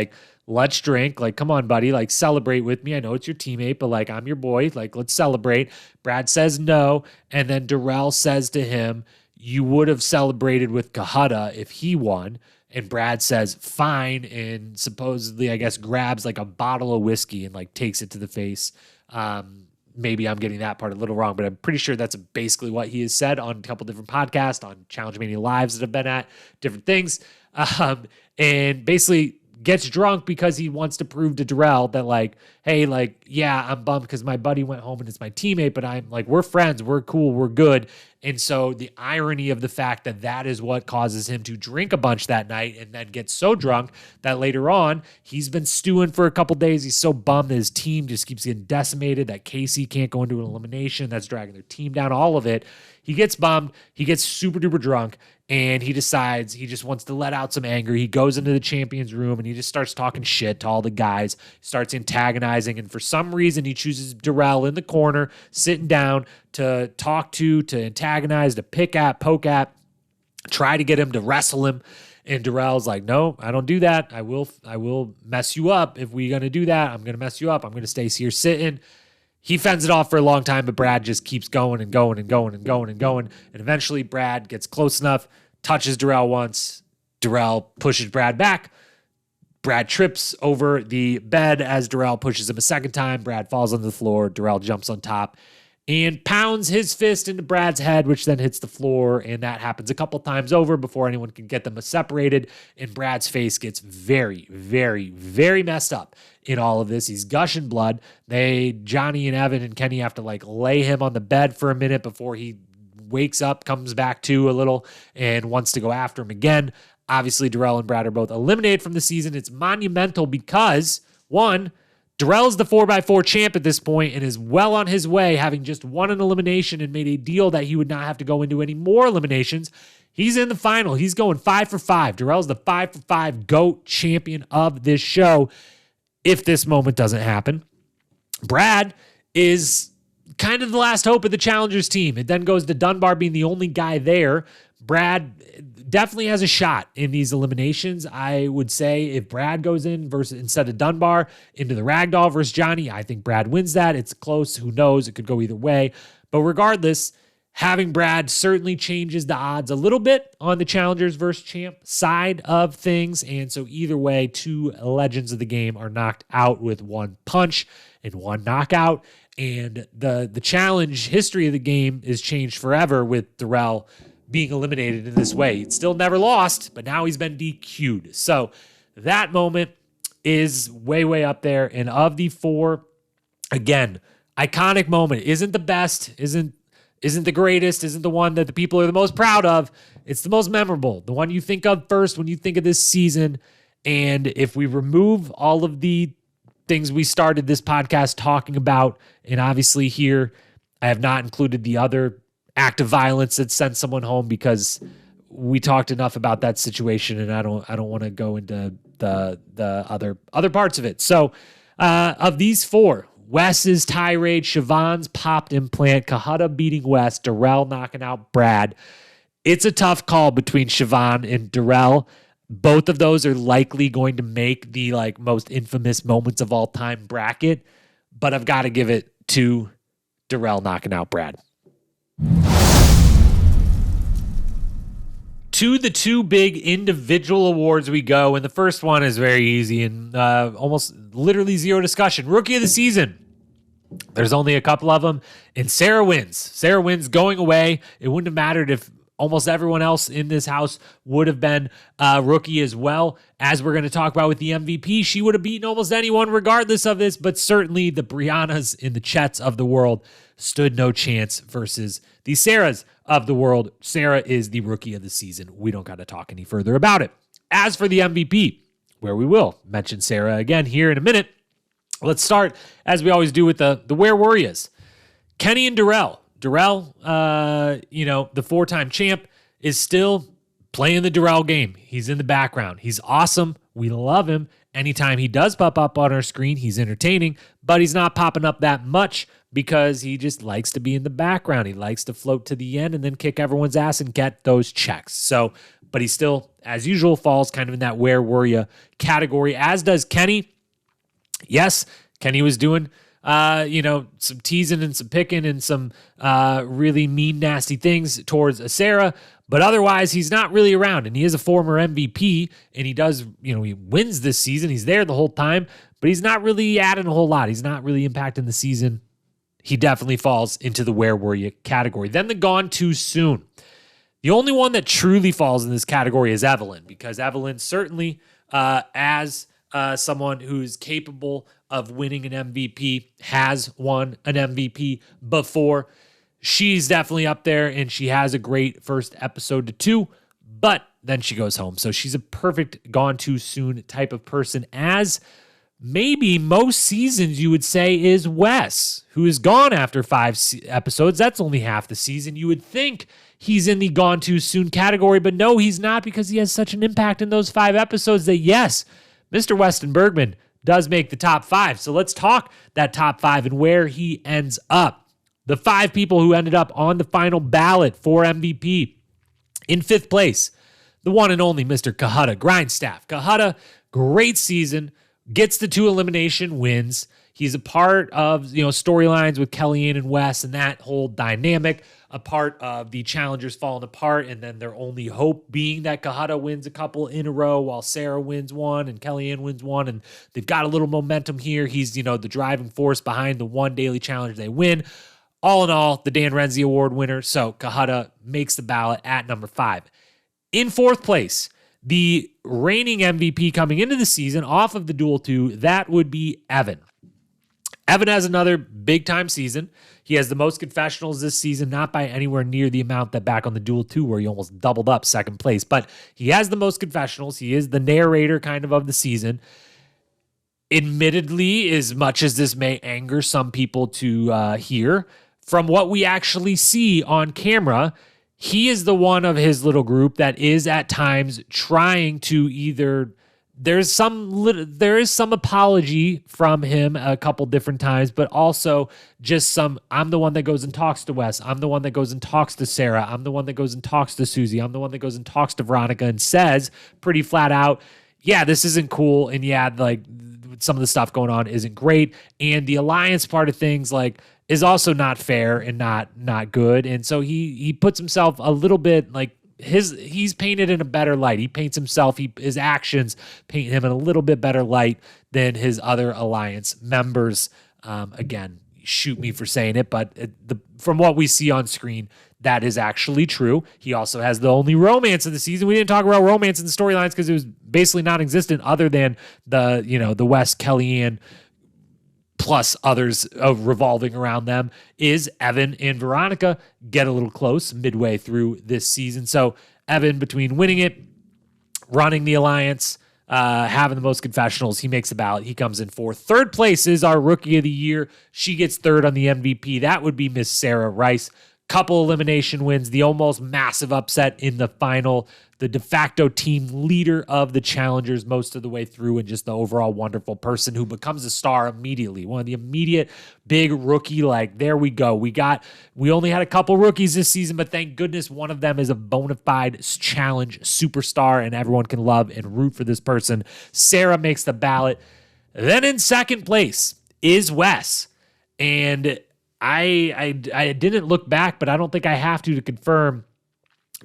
let's drink. Come on, buddy. Celebrate with me. I know it's your teammate, but I'm your boy. Let's celebrate. Brad says no. And then Darrell says to him, you would have celebrated with Kahada if he won. And Brad says, fine. And supposedly, I guess, grabs a bottle of whiskey and takes it to the face. Maybe I'm getting that part a little wrong, but I'm pretty sure that's basically what he has said on a couple different podcasts, on Challenge Mania Lives that have been at different things. And basically gets drunk because he wants to prove to Darrell that hey, yeah, I'm bummed because my buddy went home and it's my teammate, but I'm we're friends, we're cool, we're good. And so the irony of the fact that is what causes him to drink a bunch that night and then get so drunk that later on he's been stewing for a couple days. He's so bummed that his team just keeps getting decimated, that Casey can't go into an elimination. That's dragging their team down, all of it. He gets bummed. He gets super duper drunk, and he decides he just wants to let out some anger. He goes into the champions room and he just starts talking shit to all the guys, starts antagonizing. And for some reason, he chooses Darrell in the corner, sitting down to talk to antagonize, to pick at, poke at, try to get him to wrestle him. And Darrell's like, no, I don't do that. I will mess you up. If we're going to do that, I'm going to mess you up. I'm going to stay here sitting. He fends it off for a long time, but Brad just keeps going and going and going and going and going. And eventually Brad gets close enough, touches Darrell once. Darrell pushes Brad back. Brad trips over the bed as Darrell pushes him a second time. Brad falls on the floor. Darrell jumps on top and pounds his fist into Brad's head, which then hits the floor. And that happens a couple times over before anyone can get them separated. And Brad's face gets very, very, very messed up in all of this. He's gushing blood. Johnny and Evan and Kenny have to lay him on the bed for a minute before he wakes up, comes back to a little, and wants to go after him again. Obviously, Darrell and Brad are both eliminated from the season. It's monumental because, one, Darrell's the 4x4 champ at this point and is well on his way, having just won an elimination and made a deal that he would not have to go into any more eliminations. He's in the final. He's going 5 for 5. Darrell's the 5 for 5 GOAT champion of this show. If this moment doesn't happen, Brad is kind of the last hope of the challengers team. It then goes to Dunbar being the only guy there. Brad definitely has a shot in these eliminations. I would say if Brad goes in instead of Dunbar into the Ragdoll versus Johnny, I think Brad wins that. It's close. Who knows? It could go either way. But regardless, having Brad certainly changes the odds a little bit on the challengers versus champ side of things. And so either way, two legends of the game are knocked out with one punch and one knockout. And the challenge history of the game is changed forever with Darrell being eliminated in this way. He's still never lost, but now he's been DQ'd. So that moment is way, way up there. And of the four, again, iconic moment. Isn't the best, isn't the greatest, isn't the one that the people are the most proud of. It's the most memorable, the one you think of first when you think of this season. And if we remove all of the things we started this podcast talking about, and obviously here I have not included the other act of violence that sent someone home because we talked enough about that situation, and I don't want to go into the other parts of it. So of these four, Wes's tirade, Siobhan's popped implant, Kahada beating Wes, Darrell knocking out Brad. It's a tough call between Siobhan and Darrell. Both of those are likely going to make the most infamous moments of all time bracket, but I've got to give it to Darrell knocking out Brad. To the two big individual awards we go, and the first one is very easy and almost literally zero discussion. Rookie of the season. There's only a couple of them, and Sarah wins. Sarah wins going away. It wouldn't have mattered if almost everyone else in this house would have been rookie as well. As we're going to talk about with the MVP, she would have beaten almost anyone regardless of this, but certainly the Briannas and the Chets of the world stood no chance versus the Sarahs of the world. Sarah is the rookie of the season. We don't got to talk any further about it. As for the MVP, where we will mention Sarah again here in a minute, let's start, as we always do, with the Where Warriors. Kenny and Darrell. Darrell, the four-time champ, is still playing the Darrell game. He's in the background. He's awesome. We love him. Anytime he does pop up on our screen, he's entertaining, but he's not popping up that much because he just likes to be in the background. He likes to float to the end and then kick everyone's ass and get those checks. So, but he still, as usual, falls kind of in that Where Were Ya category, as does Kenny. Yes, Kenny was doing some teasing and some picking and some really mean, nasty things towards Sarah. But otherwise, he's not really around. And he is a former MVP, and he does, he wins this season. He's there the whole time, but he's not really adding a whole lot. He's not really impacting the season. He definitely falls into the Where Were You category. Then the Gone Too Soon. The only one that truly falls in this category is Evelyn, because Evelyn certainly, as someone who's capable of winning an MVP, has won an MVP before. She's definitely up there, and she has a great first episode to two, but then she goes home. So she's a perfect Gone Too Soon type of person, as maybe most seasons you would say is Wes, who is gone after 5 episodes. That's only half the season. You would think he's in the Gone Too Soon category, but no, he's not, because he has such an impact in those 5 episodes that, yes, Mr. Weston Bergman does make the top 5. So let's talk that top 5 and where he ends up. The 5 people who ended up on the final ballot for MVP. In 5th place, the one and only Mr. Kahada Grindstaff. Kahada, great season, gets the 2 elimination wins. He's a part of storylines with Kellyanne and Wes and that whole dynamic, a part of the challengers falling apart, and then their only hope being that Kahada wins a couple in a row while Sarah wins one and Kellyanne wins one, and they've got a little momentum here. He's the driving force behind the one daily challenge they win. All in all, the Dan Renzi Award winner, so Kahada makes the ballot at number 5. In 4th place, the reigning MVP coming into the season off of the Duel 2, that would be Evan. Evan has another big-time season. He has the most confessionals this season, not by anywhere near the amount that back on the Duel 2 where he almost doubled up 2nd place, but he has the most confessionals. He is the narrator kind of the season. Admittedly, as much as this may anger some people to hear, from what we actually see on camera, he is the one of his little group that is at times trying to either... There is some apology from him a couple different times, but also just some, I'm the one that goes and talks to Wes. I'm the one that goes and talks to Sarah. I'm the one that goes and talks to Susie. I'm the one that goes and talks to Veronica and says pretty flat out, yeah, this isn't cool. And yeah, some of the stuff going on isn't great. And the alliance part of things, is also not fair and not good. And so he puts himself a little bit like he's painted in a better light. He paints himself, his actions paint him in a little bit better light than his other alliance members. Again, shoot me for saying it, but from what we see on screen, that is actually true. He also has the only romance of the season. We didn't talk about romance in the storylines because it was basically non-existent other than the Wes, Kellyanne, plus others revolving around them. Is Evan and Veronica get a little close midway through this season. So Evan, between winning it, running the alliance, having the most confessionals, he makes the ballot. He comes in fourth. Third place is our rookie of the year. She gets third on the MVP. That would be Miss Sarah Rice. Couple elimination wins, the almost massive upset in the final, the de facto team leader of the challengers most of the way through, and just the overall wonderful person who becomes a star immediately. One of the immediate big rookie, like, there we go. We only had a couple rookies this season, but thank goodness one of them is a bona fide challenge superstar, and everyone can love and root for this person. Sarah makes the ballot. Then in second place is Wes. And I didn't look back, but I don't think I have to confirm.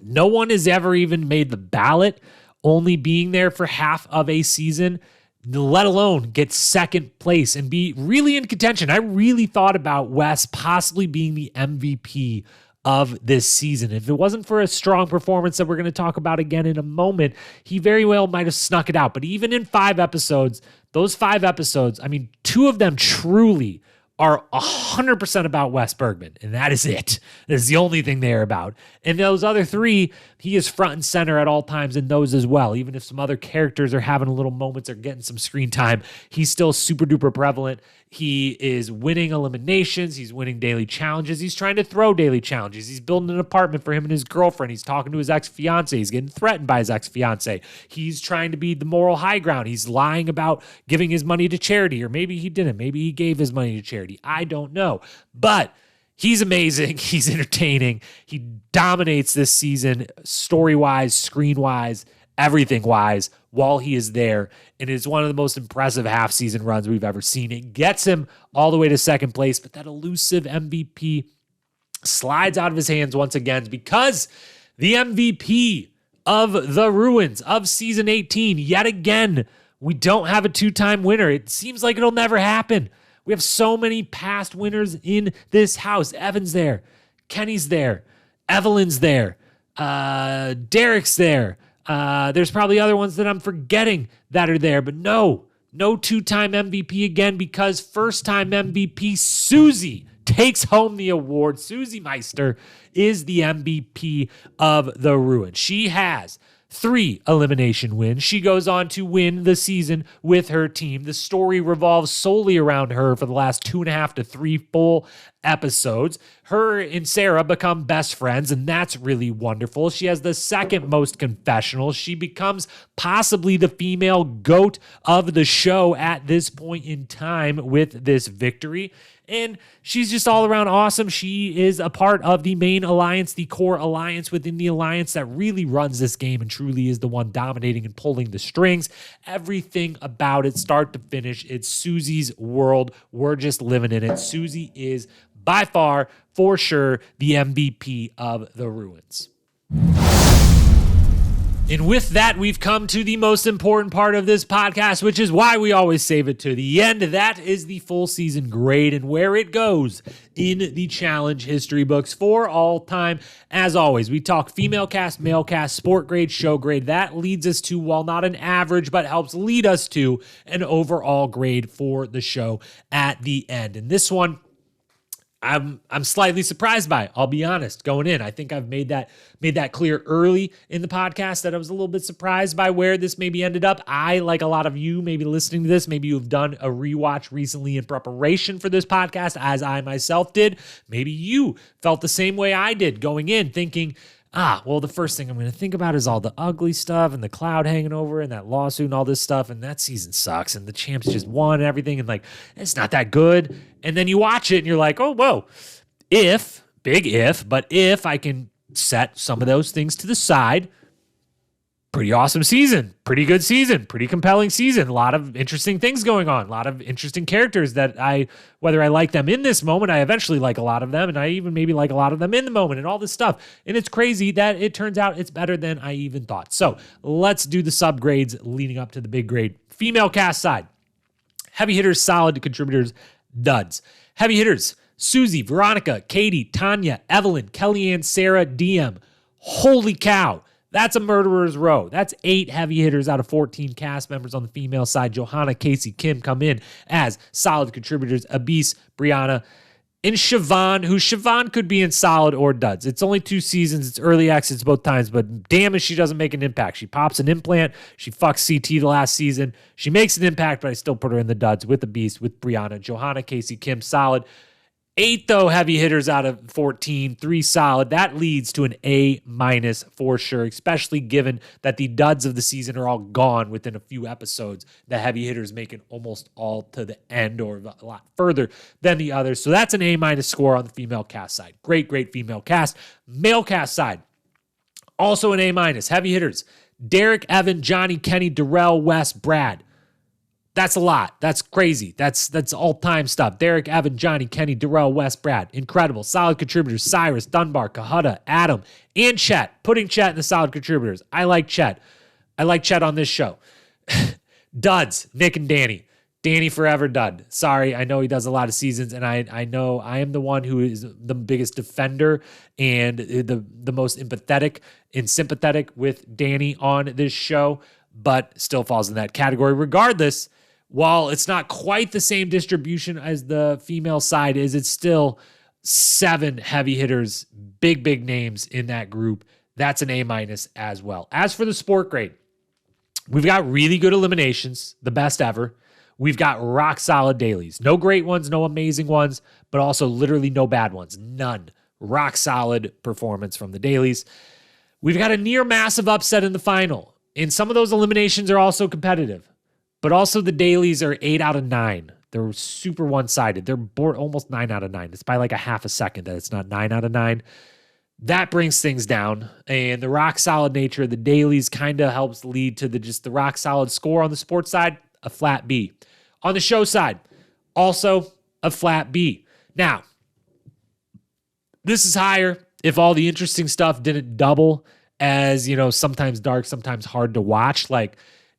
No one has ever even made the ballot, only being there for half of a season, let alone get second place and be really in contention. I really thought about Wes possibly being the MVP of this season. If it wasn't for a strong performance that we're going to talk about again in a moment, he very well might have snuck it out. But even in 5 episodes, those 5 episodes, I mean, 2 of them truly are 100% about Wes Bergman, and that is it. That is the only thing they're about. And those other 3, he is front and center at all times in those as well. Even if some other characters are having a little moments or getting some screen time, he's still super duper prevalent. He is winning eliminations. He's winning daily challenges. He's trying to throw daily challenges. He's building an apartment for him and his girlfriend. He's talking to his ex-fiance. He's getting threatened by his ex-fiance. He's trying to be the moral high ground. He's lying about giving his money to charity, or maybe he didn't. Maybe he gave his money to charity. I don't know. But he's amazing. He's entertaining. He dominates this season, story-wise, screen-wise, everything-wise, while he is there. And it's one of the most impressive half-season runs we've ever seen. It gets him all the way to second place, but that elusive MVP slides out of his hands once again, because the MVP of the Ruins of season 18, yet again, we don't have a 2-time winner. It seems like it'll never happen. We have so many past winners in this house. Evan's there. Kenny's there. Evelyn's there. Derek's there. There's probably other ones that I'm forgetting that are there, but no 2-time MVP again, because first-time MVP Susie takes home the award. Susie Meister is the MVP of the Ruin. She has 3 elimination wins. She goes on to win the season with her team. The story revolves solely around her for the last 2.5 to 3 full episodes. Her and Sarah become best friends, and that's really wonderful. She has the second most confessionals. She becomes possibly the female GOAT of the show at this point in time with this victory. And she's just all around awesome. She is a part of the main alliance, the core alliance within the alliance that really runs this game and truly is the one dominating and pulling the strings. Everything about it, start to finish, it's Susie's world. We're just living in it. Susie is by far, for sure, the MVP of the Ruins. And with that, we've come to the most important part of this podcast, which is why we always save it to the end. That is the full season grade and where it goes in the challenge history books for all time. As always, we talk female cast, male cast, sport grade, show grade. That leads us to, while not an average, but helps lead us to an overall grade for the show at the end. And this one, I'm slightly surprised by, I'll be honest, going in. I think I've made that clear early in the podcast that I was a little bit surprised by where this maybe ended up. I, like a lot of you maybe listening to this, maybe you've done a rewatch recently in preparation for this podcast, as I myself did. Maybe you felt the same way I did going in, thinking, well, the first thing I'm going to think about is all the ugly stuff and the cloud hanging over and that lawsuit and all this stuff. And that season sucks. And the champs just won and everything. And like, it's not that good. And then you watch it and you're like, oh, whoa, big if I can set some of those things to the side, pretty awesome season, pretty good season, pretty compelling season. A lot of interesting things going on, a lot of interesting characters that whether I like them in this moment, I eventually like a lot of them, and I even maybe like a lot of them in the moment and all this stuff. And it's crazy that it turns out it's better than I even thought. So let's do the subgrades leading up to the big grade. Female cast side. Heavy hitters, solid. Contributors, duds. Heavy hitters, Susie, Veronica, Katie, Tanya, Evelyn, Kellyanne, Sarah, DM. Holy cow. That's a murderer's row. That's 8 heavy hitters out of 14 cast members on the female side. Johanna, Casey, Kim come in as solid contributors. Abis, Brianna, and Siobhan could be in solid or duds. It's only 2 seasons. It's early exits both times, but damn if she doesn't make an impact. She pops an implant. She fucks CT the last season. She makes an impact, but I still put her in the duds with Abis, with Brianna. Johanna, Casey, Kim, solid. 8, though, heavy hitters out of 14, 3 solid. That leads to an A- for sure, especially given that the duds of the season are all gone within a few episodes. The heavy hitters make it almost all to the end or a lot further than the others. So that's an A- score on the female cast side. Great female cast. Male cast side, also an A-. Heavy hitters, Derek, Evan, Johnny, Kenny, Darrell, Wes, Brad. That's a lot. That's crazy. That's all-time stuff. Derek, Evan, Johnny, Kenny, Darrell, Wes, Brad. Incredible. Solid contributors. Cyrus, Dunbar, Kahutta, Adam, and Chet. Putting Chet in the solid contributors. I like Chet. I like Chet on this show. Duds, Nick and Danny. Danny forever dud. Sorry, I know he does a lot of seasons, and I know I am the one who is the biggest defender and the most empathetic and sympathetic with Danny on this show, but still falls in that category. Regardless, while it's not quite the same distribution as the female side is, it's still 7 heavy hitters, big names in that group. That's an A- as well. As for the sport grade, we've got really good eliminations, the best ever. We've got rock solid dailies. No great ones, no amazing ones, but also literally no bad ones. None. Rock solid performance from the dailies. We've got a near massive upset in the final. And some of those eliminations are also competitive. But also the dailies are 8 out of 9. They're super one-sided. They're almost 9 out of 9. It's by like a half a second that it's not 9 out of 9. That brings things down. And the rock-solid nature of the dailies kind of helps lead to the rock-solid score on the sports side, a flat B. On the show side, also a flat B. Now, this is higher if all the interesting stuff didn't double as, sometimes dark, sometimes hard to watch. Like,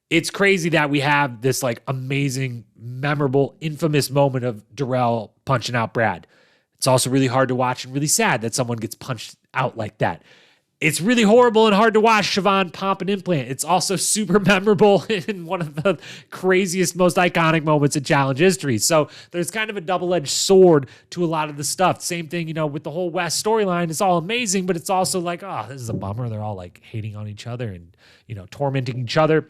it's crazy that we have this like amazing, memorable, infamous moment of Darrell punching out Brad. It's also really hard to watch and really sad that someone gets punched out like that. It's really horrible and hard to watch Siobhan pop an implant. It's also super memorable in one of the craziest, most iconic moments in challenge history. So there's kind of a double-edged sword to a lot of the stuff. Same thing, with the whole West storyline. It's all amazing, but it's also like, oh, this is a bummer. They're all like hating on each other and, tormenting each other.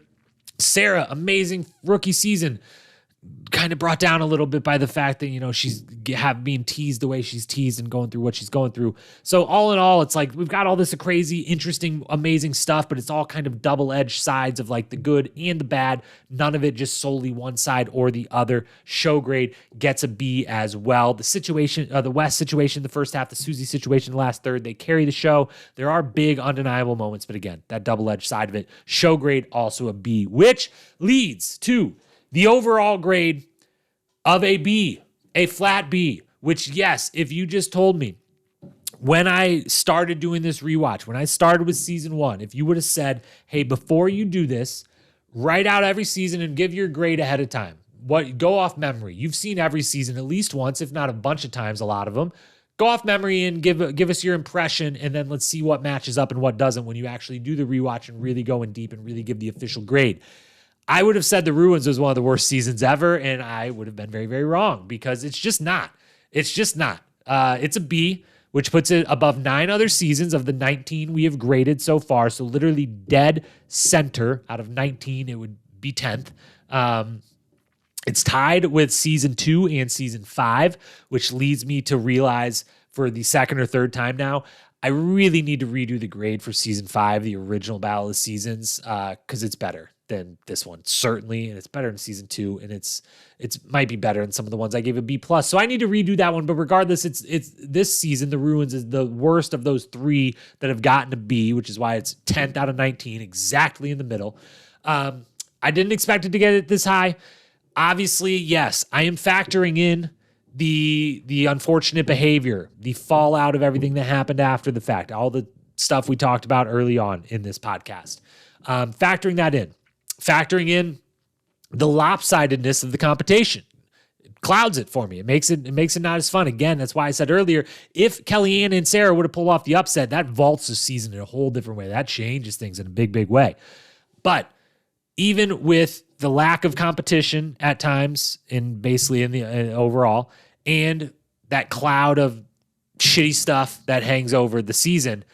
Sarah, amazing rookie season, kind of brought down a little bit by the fact that, she's being teased the way she's teased and going through what she's going through. So all in all, it's like we've got all this crazy, interesting, amazing stuff, but it's all kind of double-edged sides of like the good and the bad. None of it just solely one side or the other. Show grade gets a B as well. The situation, the West situation, the first half, the Susie situation, the last third, they carry the show. There are big, undeniable moments, but again, that double-edged side of it. Show grade also a B, which leads to the overall grade of a B, a flat B, which, yes, if you just told me when I started doing this rewatch, when I started with season 1, if you would have said, hey, before you do this, write out every season and give your grade ahead of time. Go off memory. You've seen every season at least once, if not a bunch of times, a lot of them. Go off memory and give us your impression, and then let's see what matches up and what doesn't when you actually do the rewatch and really go in deep and really give the official grade. I would have said The Ruins was one of the worst seasons ever, and I would have been very, very wrong because it's just not. It's just not. It's a B, which puts it above 9 other seasons of the 19 we have graded so far. So literally dead center out of 19, it would be 10th. It's tied with season 2 and season 5, which leads me to realize for the second or third time now, I really need to redo the grade for season 5, the original Battle of the Seasons, because it's better. than this one, certainly, and it's better in season 2, and it's might be better than some of the ones I gave a B+. So I need to redo that one, but regardless, it's this season, The Ruins is the worst of those 3 that have gotten a B, which is why it's 10th out of 19, exactly in the middle. I didn't expect it to get it this high. Obviously, yes, I am factoring in the unfortunate behavior, the fallout of everything that happened after the fact, all the stuff we talked about early on in this podcast. Factoring that in, factoring in the lopsidedness of the competition. It clouds it for me. It makes it not as fun. Again, that's why I said earlier, if Kellyanne and Sarah would have pulled off the upset, that vaults the season in a whole different way. That changes things in a big, big way. But even with the lack of competition at times, basically in the overall, and that cloud of shitty stuff that hangs over the season,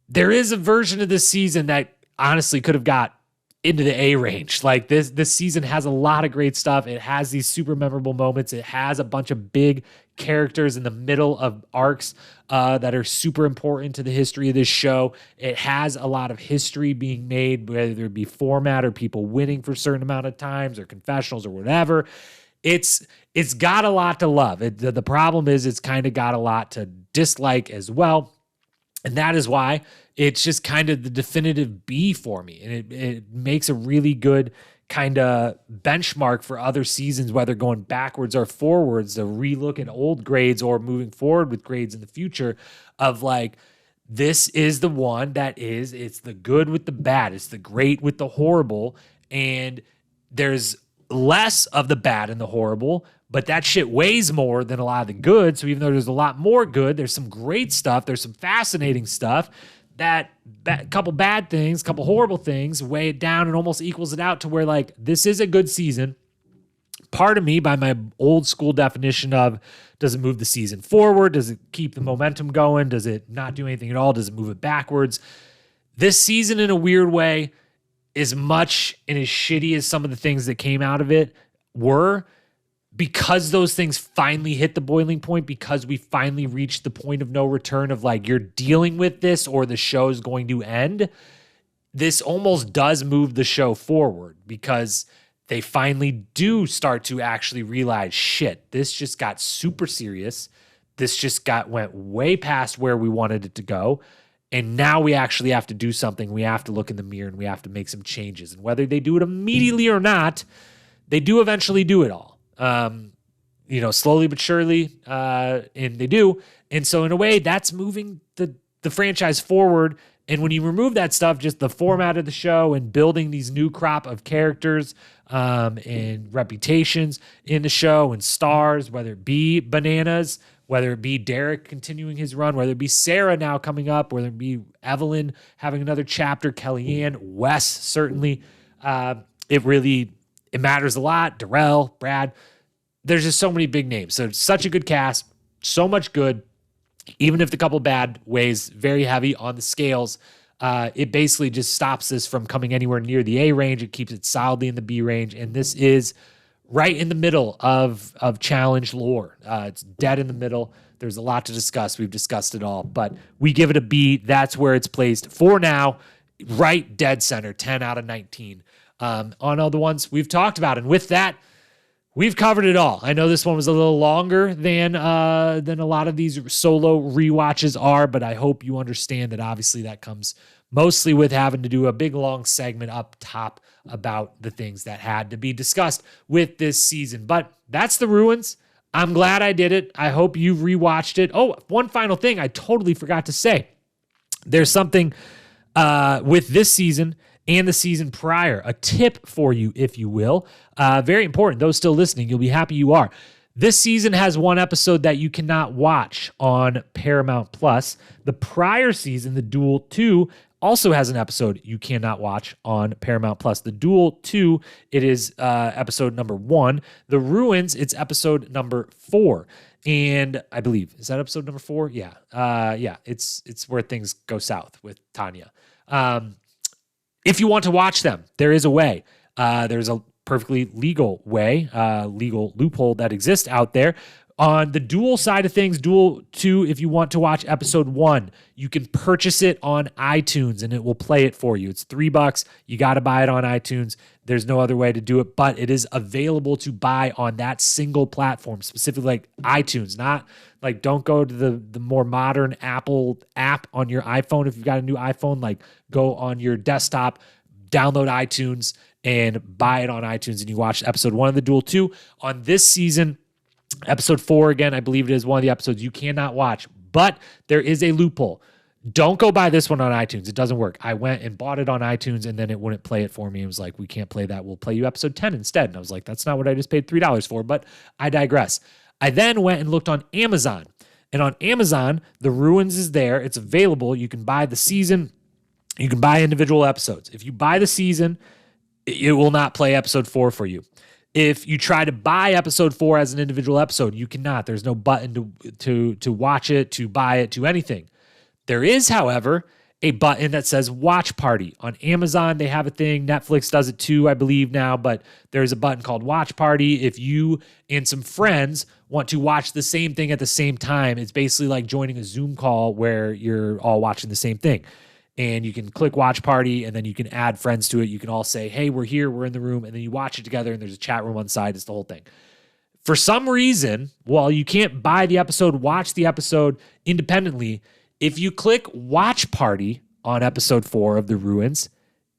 there is a version of this season that honestly could have got into the A range. Like this season has a lot of great stuff. It has these super memorable moments. It has a bunch of big characters in the middle of arcs that are super important to the history of this show. It has a lot of history being made, whether it be format or people winning for a certain amount of times or confessionals or whatever. It's got a lot to love. The problem is it's kind of got a lot to dislike as well. And that is why it's just kind of the definitive B for me. And it makes a really good kind of benchmark for other seasons, whether going backwards or forwards, to relook at old grades or moving forward with grades in the future of like, this is the one that it's the good with the bad. It's the great with the horrible. And there's less of the bad and the horrible, but that shit weighs more than a lot of the good. So even though there's a lot more good, there's some great stuff. There's some fascinating stuff that couple bad things, couple horrible things weigh it down and almost equals it out to where like, this is a good season. Part of me, by my old school definition of, does it move the season forward? Does it keep the momentum going? Does it not do anything at all? Does it move it backwards? This season, in a weird way, as much and as shitty as some of the things that came out of it were, because those things finally hit the boiling point, because we finally reached the point of no return of like, you're dealing with this or the show's going to end, this almost does move the show forward because they finally do start to actually realize, shit, this just got super serious. This just went way past where we wanted it to go. And now we actually have to do something. We have to look in the mirror and we have to make some changes. And whether they do it immediately or not, they do eventually do it all. Slowly but surely, and they do. And so in a way, that's moving the franchise forward. And when you remove that stuff, just the format of the show and building these new crop of characters and reputations in the show and stars, whether it be Bananas, whether it be Derek continuing his run, whether it be Sarah now coming up, whether it be Evelyn having another chapter, Kellyanne, Wes, certainly. It matters a lot. Darrell, Brad. There's just so many big names. So it's such a good cast, so much good. Even if the couple bad weighs very heavy on the scales, it basically just stops this from coming anywhere near the A range. It keeps it solidly in the B range. And this is right in the middle of challenge lore. It's dead in the middle. There's a lot to discuss. We've discussed it all, but we give it a B. That's where it's placed for now. Right dead center, 10 out of 19. On all the ones we've talked about. And with that, we've covered it all. I know this one was a little longer than a lot of these solo rewatches are, but I hope you understand that obviously that comes mostly with having to do a big, long segment up top about the things that had to be discussed with this season. But that's The Ruins. I'm glad I did it. I hope you've rewatched it. Oh, one final thing I totally forgot to say. There's something with this season and the season prior, a tip for you, if you will. Very important. Those still listening, you'll be happy you are. This season has one episode that you cannot watch on Paramount Plus. The prior season, The Duel 2, also has an episode you cannot watch on Paramount Plus. The Duel 2, it is episode number 1. The Ruins, it's episode number 4. And I believe, is that episode number 4? Yeah. It's where things go south with Tanya. If you want to watch them, there is a way. There's a perfectly legal way, legal loophole that exists out there. On the dual side of things, Duel 2, if you want to watch episode 1, you can purchase it on iTunes and it will play it for you. It's $3. You got to buy it on iTunes. There's no other way to do it, but it is available to buy on that single platform, specifically like iTunes. Not like, don't go to the more modern Apple app on your iPhone. If you've got a new iPhone, like go on your desktop, download iTunes and buy it on iTunes, and you watch episode 1 of the Duel 2. On this season, episode 4, again, I believe it is one of the episodes you cannot watch, but there is a loophole. Don't go buy this one on iTunes. It doesn't work. I went and bought it on iTunes, and then it wouldn't play it for me. It was like, we can't play that. We'll play you episode 10 instead. And I was like, that's not what I just paid $3 for, but I digress. I then went and looked on Amazon. And on Amazon, The Ruins is there. It's available. You can buy the season. You can buy individual episodes. If you buy the season, it will not play episode 4 for you. If you try to buy episode 4 as an individual episode, you cannot. There's no button to watch it, to buy it, to anything. There is, however, a button that says Watch Party. On Amazon, they have a thing. Netflix does it too, I believe now, but there's a button called Watch Party. If you and some friends want to watch the same thing at the same time, it's basically like joining a Zoom call where you're all watching the same thing. And you can click Watch Party, and then you can add friends to it. You can all say, hey, we're here, we're in the room, and then you watch it together, and there's a chat room on the side. It's the whole thing. For some reason, while you can't buy the episode, watch the episode independently, if you click Watch Party on episode 4 of The Ruins,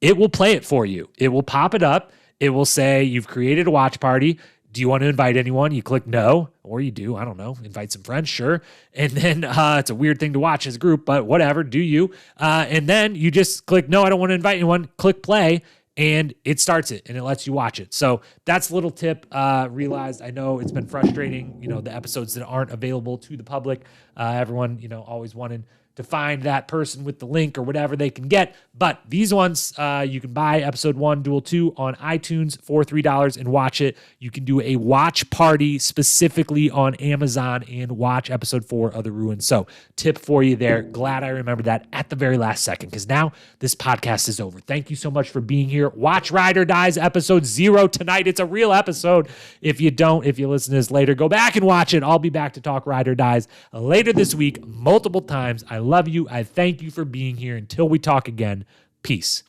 it will play it for you. It will pop it up. It will say, you've created a watch party. Do you want to invite anyone? You click no, or you do, I don't know, invite some friends, sure. And then it's a weird thing to watch as a group, but whatever, do you. And then you just click no, I don't want to invite anyone, click play, and it starts it, and it lets you watch it. So that's a little tip. Realized, I know it's been frustrating, the episodes that aren't available to the public. Everyone, always wanted to find that person with the link or whatever they can get. But these ones, you can buy episode 1, Duel 2 on iTunes for $3 and watch it. You can do a watch party specifically on Amazon and watch episode 4 of The Ruins. So tip for you there. Glad I remembered that at the very last second, because now this podcast is over. Thank you so much for being here. Watch Ride or Dies episode 0 tonight. It's a real episode. If you listen to this later, go back and watch it. I'll be back to talk Ride or Dies later this week, multiple times. I love you. I thank you for being here. Until we talk again, peace.